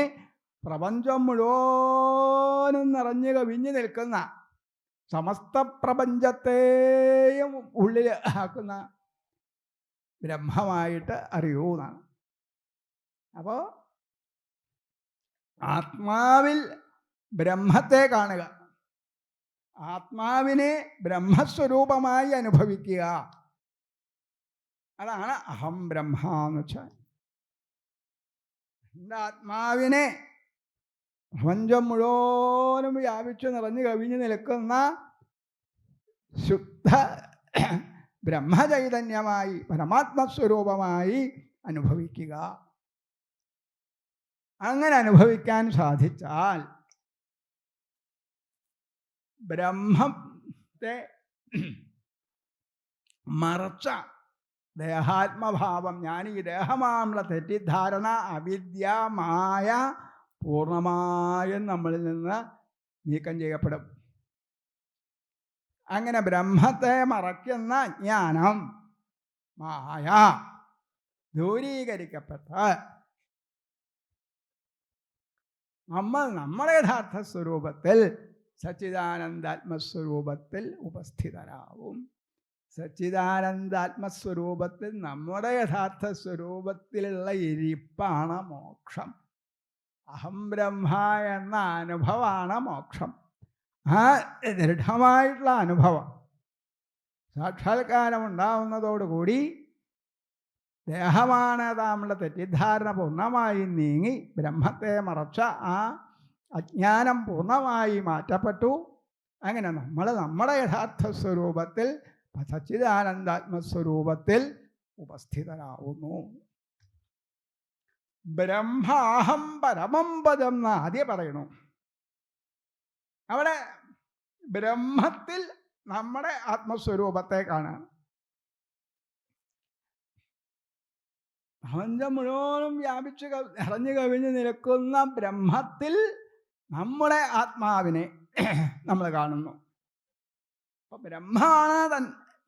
പ്രപഞ്ചം മുഴുവനും നിറഞ്ഞു കവിഞ്ഞു നിൽക്കുന്ന, സമസ്ത പ്രപഞ്ചത്തെയും ഉള്ളിൽ ആക്കുന്ന ബ്രഹ്മമായിട്ട് അറിയൂ എന്നാണ്. അപ്പോൾ ആത്മാവിൽ ബ്രഹ്മത്തെ കാണുക, ആത്മാവിനെ ബ്രഹ്മസ്വരൂപമായി അനുഭവിക്കുക. അതാണ് അഹം ബ്രഹ്മ എന്ന് വെച്ചാൽ. എൻ്റെ ആത്മാവിനെ പ്രപഞ്ചം മുഴുവനും വ്യാപിച്ചു നിറഞ്ഞു കവിഞ്ഞു നിൽക്കുന്ന ശുദ്ധ ബ്രഹ്മചൈതന്യമായി, പരമാത്മസ്വരൂപമായി അനുഭവിക്കുക. അങ്ങനെ അനുഭവിക്കാൻ സാധിച്ചാൽ ബ്രഹ്മത്തെ മറച്ച ദേഹാത്മഭാവം, ഞാൻ ഈ ദേഹമാണുള്ള തെറ്റിദ്ധാരണ, അവിദ്യ, മായ പൂർണ്ണമായും നമ്മളിൽ നിന്ന് നീക്കം ചെയ്യപ്പെടും. അങ്ങനെ ബ്രഹ്മത്തെ മറയ്ക്കുന്ന അജ്ഞാനം, മായ ദൂരീകരിക്കപ്പെട്ട് നമ്മൾ നമ്മുടെ യഥാർത്ഥ സ്വരൂപത്തിൽ, സച്ചിദാനന്ദാത്മസ്വരൂപത്തിൽ ഉപസ്ഥിതരാവും. സച്ചിദാനന്ദാത്മസ്വരൂപത്തിൽ നമ്മുടെ യഥാർത്ഥ സ്വരൂപത്തിലുള്ള ഇരിപ്പാണ് മോക്ഷം. അഹം ബ്രഹ്മ എന്ന അനുഭവമാണ് മോക്ഷം. ആ ദൃഢമായിട്ടുള്ള അനുഭവം സാക്ഷാത്കാരം ഉണ്ടാവുന്നതോടുകൂടി ദേഹമാണ് നമ്മുടെ തെറ്റിദ്ധാരണ പൂർണ്ണമായി നീങ്ങി ബ്രഹ്മത്തെ മറച്ച ആ അജ്ഞാനം പൂർണ്ണമായി മാറ്റപ്പെട്ടു. അങ്ങനെ നമ്മൾ നമ്മുടെ യഥാർത്ഥ സ്വരൂപത്തിൽ, സച്ചിദാനന്ദാത്മസ്വരൂപത്തിൽ ഉപസ്ഥിതരാകുന്നു. ബ്രഹ്മാഹം പരമം പദം എന്ന് ആദ്യം പറയണു. അവിടെ ബ്രഹ്മത്തിൽ നമ്മുടെ ആത്മസ്വരൂപത്തെ കാണാം. പ്രപഞ്ചം മുഴുവനും വ്യാപിച്ച് നിറഞ്ഞു കവിഞ്ഞ് നിൽക്കുന്ന ബ്രഹ്മത്തിൽ നമ്മുടെ ആത്മാവിനെ നമ്മൾ കാണുന്നു. അപ്പൊ ബ്രഹ്മാണ്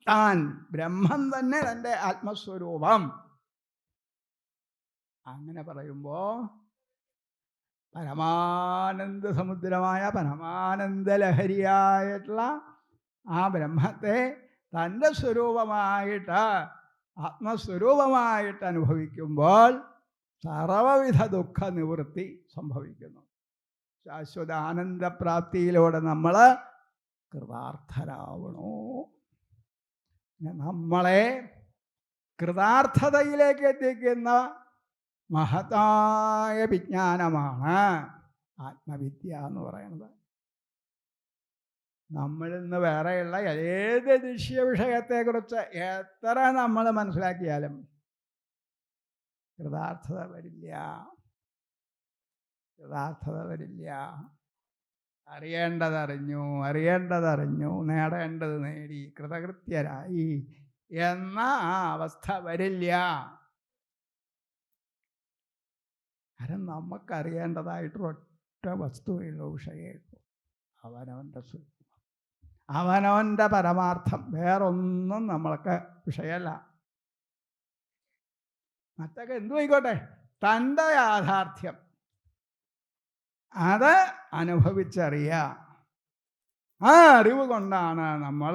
താൻ, ബ്രഹ്മം തന്നെ തൻ്റെ ആത്മസ്വരൂപം. അങ്ങനെ പറയുമ്പോൾ പരമാനന്ദ സമുദ്രമായ, പരമാനന്ദ ലഹരിയായിട്ടുള്ള ആ ബ്രഹ്മത്തെ തൻ്റെ സ്വരൂപമായിട്ട്, ആത്മസ്വരൂപമായിട്ട് അനുഭവിക്കുമ്പോൾ സർവവിധ ദുഃഖ നിവൃത്തി സംഭവിക്കുന്നു. ശാശ്വത ആനന്ദപ്രാപ്തിയിലൂടെ നമ്മൾ കൃതാർത്ഥരാവണോ. നമ്മളെ കൃതാർത്ഥതയിലേക്ക് എത്തിക്കുന്ന മഹത്തായ വിജ്ഞാനമാണ് ആത്മവിദ്യ എന്ന് പറയുന്നത്. നമ്മളിൽ നിന്ന് വേറെയുള്ള ഏത് ദൃശ്യ വിഷയത്തെക്കുറിച്ച് എത്ര നമ്മൾ മനസ്സിലാക്കിയാലും കൃതാർത്ഥത വരില്ല, കൃതാർത്ഥത വരില്ല. അറിയേണ്ടതറിഞ്ഞു, നേടേണ്ടത് നേടി, കൃതകൃത്യരായി എന്ന ആ അവസ്ഥ വരില്ല. കാരണം നമുക്കറിയേണ്ടതായിട്ടൊരൊറ്റ വസ്തുവിലുള്ള വിഷയമായിട്ടു അവനവൻ്റെ സ്വരൂപം, അവനവൻ്റെ പരമാർത്ഥം. വേറൊന്നും നമ്മൾക്ക് വിഷയമല്ല. മറ്റൊക്കെ എന്തു ആയിക്കോട്ടെ, തൻ്റെ യാഥാർത്ഥ്യം അത് അനുഭവിച്ചറിയുക. ആ അറിവ് കൊണ്ടാണ് നമ്മൾ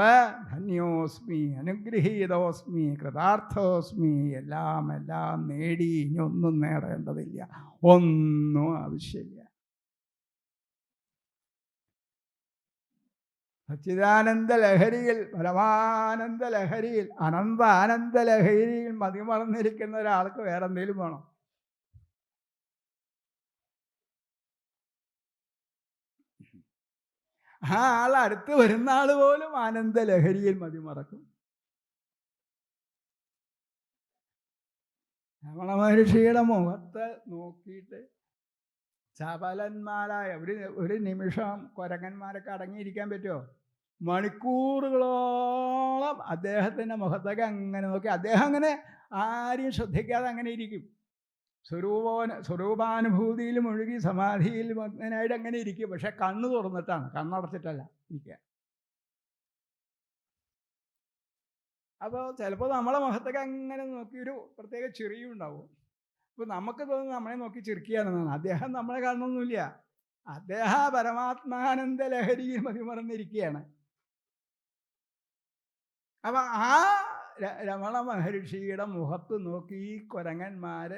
ധന്യോസ്മി, അനുഗ്രഹീതോസ്മി, കൃതാർത്ഥോസ്മി, എല്ലാം നേടി. ഇനി ഒന്നും നേടേണ്ടതില്ല, ഒന്നും ആവശ്യമില്ല. സച്ചിദാനന്ദ ലഹരിയിൽ, പരമാനന്ദ ലഹരിയിൽ, ആനന്ദ ലഹരിയിൽ മതിമറന്നിരിക്കുന്ന ഒരാൾക്ക് വേറെ എന്തെങ്കിലും വേണം? ആ ആൾ അടുത്ത് വരുന്ന ആൾ പോലും ആനന്ദ ലഹരിയിൽ മതിമറക്കും. രമണ മഹർഷിയുടെ മുഖത്ത് നോക്കിയിട്ട് ചപലന്മാരായ ഒരു നിമിഷം കുരങ്ങന്മാരൊക്കെ അടങ്ങിയിരിക്കാൻ പറ്റുമോ? മണിക്കൂറുകളോളം അദ്ദേഹത്തിൻ്റെ മുഖത്തൊക്കെ അങ്ങനെ നോക്കി അദ്ദേഹം അങ്ങനെ ആരെയും ശ്രദ്ധിക്കാതെ അങ്ങനെ ഇരിക്കും. സ്വരൂപാനുഭൂതിയിൽ മുഴുകി സമാധിയിൽ മഗ്നനായിട്ട് അങ്ങനെ ഇരിക്കും. പക്ഷെ കണ്ണ് തുറന്നിട്ടാണ്, കണ്ണടച്ചിട്ടല്ല ഇരിക്കുക. അപ്പോൾ ചിലപ്പോൾ നമ്മളെ മുഖത്തൊക്കെ അങ്ങനെ നോക്കി ഒരു പ്രത്യേക ചിരിയും ഉണ്ടാവും. ഇപ്പം നമുക്ക് തോന്നുന്നത് നമ്മളെ നോക്കി ചിരിക്കുകയാണെന്നാണ്. അദ്ദേഹം നമ്മളെ കാണണമെന്നില്ല. അദ്ദേഹം പരമാത്മാനന്ദ ലഹരിയിൽ മതിമറന്നിരിക്കുകയാണ്. അപ്പം ആ രമണ മഹർഷിയുടെ മുഖത്ത് നോക്കി ഈ കുരങ്ങന്മാർ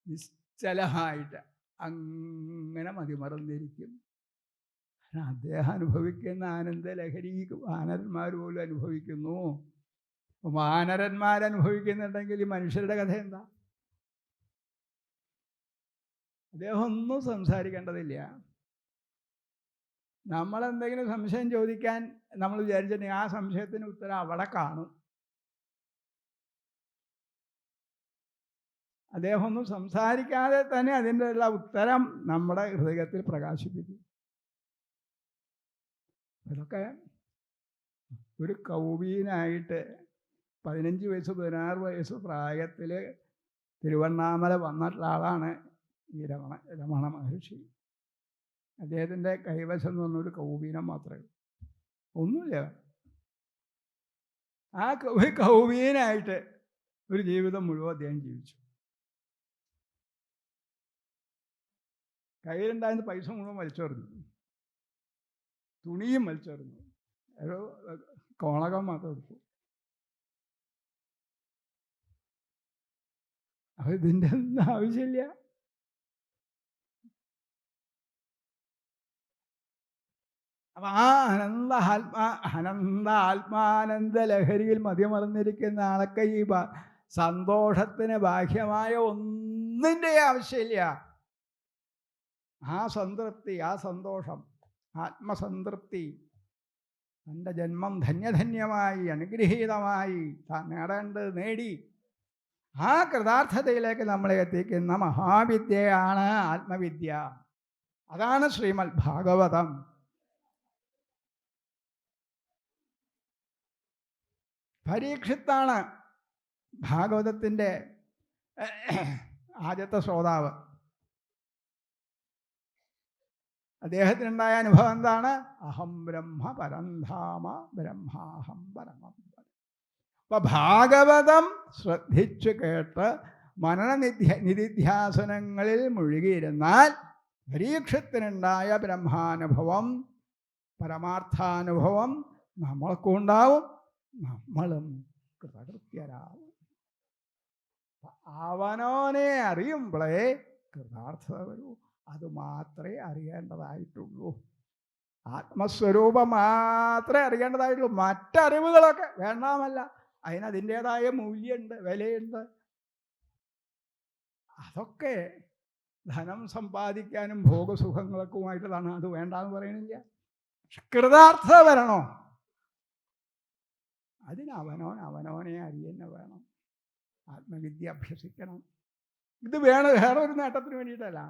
നിശ്ചലമായിട്ട് അങ്ങനെ മതിമറന്നിരിക്കും. അദ്ദേഹം അനുഭവിക്കുന്ന ആനന്ദലഹരി വാനരന്മാർ പോലും അനുഭവിക്കുന്നു. വാനരന്മാരനുഭവിക്കുന്നുണ്ടെങ്കിൽ ഈ മനുഷ്യരുടെ കഥ എന്താ? അദ്ദേഹം ഒന്നും സംസാരിക്കേണ്ടതില്ല. നമ്മളെന്തെങ്കിലും സംശയം ചോദിക്കാൻ നമ്മൾ വിചാരിച്ചിട്ടുണ്ടെങ്കിൽ ആ സംശയത്തിന് ഉത്തരം അവിടെ കാണും. അദ്ദേഹം ഒന്നും സംസാരിക്കാതെ തന്നെ അതിൻ്റെ ഉള്ള ഉത്തരം നമ്മുടെ ഹൃദയത്തിൽ പ്രകാശിപ്പിക്കും. ഇതൊക്കെ ഒരു കൗബീനായിട്ട് 15 വയസ്സ് 16 വയസ്സ് പ്രായത്തിൽ തിരുവണ്ണാമല വന്നിട്ടുള്ള ആളാണ് ഈ രമണ മഹർഷി. അദ്ദേഹത്തിൻ്റെ കൈവശം എന്ന് പറഞ്ഞൊരു കൗബീനം മാത്രമേ ഒന്നുമില്ല. ആ കൗബീനായിട്ട് ഒരു ജീവിതം മുഴുവൻ അദ്ദേഹം ജീവിച്ചു. കയ്യിലുണ്ടായിരുന്ന പൈസ മുഴുവൻ വലിച്ചെറിഞ്ഞു, തുണിയും വലിച്ചെറിഞ്ഞു, ഒരു കോണകം മാത്രം എടുത്തു. അപ്പോൾ ഇതിൻ്റെ ഒന്നും ആവശ്യമില്ല. അപ്പം ആ ആത്മാനന്ദ ലഹരിയിൽ മതിമറന്നിരിക്കുന്ന ആളൊക്കെ ഈ സന്തോഷത്തിന് ബാഹ്യമായ ഒന്നിൻ്റെ ആവശ്യമില്ല. ആ സംതൃപ്തി, ആ സന്തോഷം, ആത്മസംതൃപ്തി തൻ്റെ ജന്മം ധന്യധന്യമായി അനുഗ്രഹീതമായി നേടേണ്ടത് നേടി ആ കൃതാർത്ഥതയിലേക്ക് നമ്മളെ എത്തിക്കുന്ന മഹാവിദ്യയാണ് ആത്മവിദ്യ. അതാണ് ശ്രീമദ് ഭാഗവതം. പരീക്ഷിത്താണ് ഭാഗവതത്തിൻ്റെ ആദ്യത്തെ ശ്രോതാവ്. അദ്ദേഹത്തിനുണ്ടായ അനുഭവം എന്താണ്? അഹം ബ്രഹ്മ പരംധാമ ബ്രഹ്മാഹം പരമം. അപ്പം ഭാഗവതം ശ്രദ്ധിച്ചു കേട്ട് മനന നിധിധ്യാസനങ്ങളിൽ മുഴുകിയിരുന്നാൽ പരീക്ഷത്തിനുണ്ടായ ബ്രഹ്മാനുഭവം, പരമാർത്ഥാനുഭവം നമ്മൾക്കുണ്ടാവും. നമ്മളും കൃതകൃത്യരാകും. അവനോനെ അറിയുമ്പോഴേ കൃതാർത്ഥത വരൂ. അത് മാത്രമേ അറിയേണ്ടതായിട്ടുള്ളൂ. ആത്മസ്വരൂപം മാത്രമേ അറിയേണ്ടതായിട്ടുള്ളൂ. മറ്ററിവുകളൊക്കെ വേണ്ടാമല്ല, അതിനതിൻ്റേതായ മൂല്യമുണ്ട്, വിലയുണ്ട്. അതൊക്കെ ധനം സമ്പാദിക്കാനും ഭോഗസുഖങ്ങൾക്കുമായിട്ടുള്ളതാണ്. അത് വേണ്ടാന്ന് പറയണില്ല. കൃതാർത്ഥത വരണോ? അതിന് അവനോനെ അറിയുന്ന വേണം. ആത്മവിദ്യ അഭ്യസിക്കണം. ഇത് വേറെ ഒരു നേട്ടത്തിന് വേണ്ടിയിട്ടല്ല.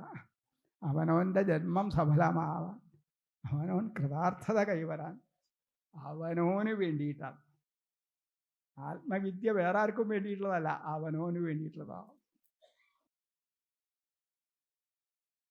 അവനവൻ്റെ ജന്മം സഫലമാവാൻ, അവനവൻ കൃതാർത്ഥത കൈവരാൻ, അവനോന് വേണ്ടിയിട്ടാണ്. ആത്മവിദ്യ വേറെ ആർക്കും വേണ്ടിയിട്ടുള്ളതല്ല, അവനോന് വേണ്ടിയിട്ടുള്ളതാണ്.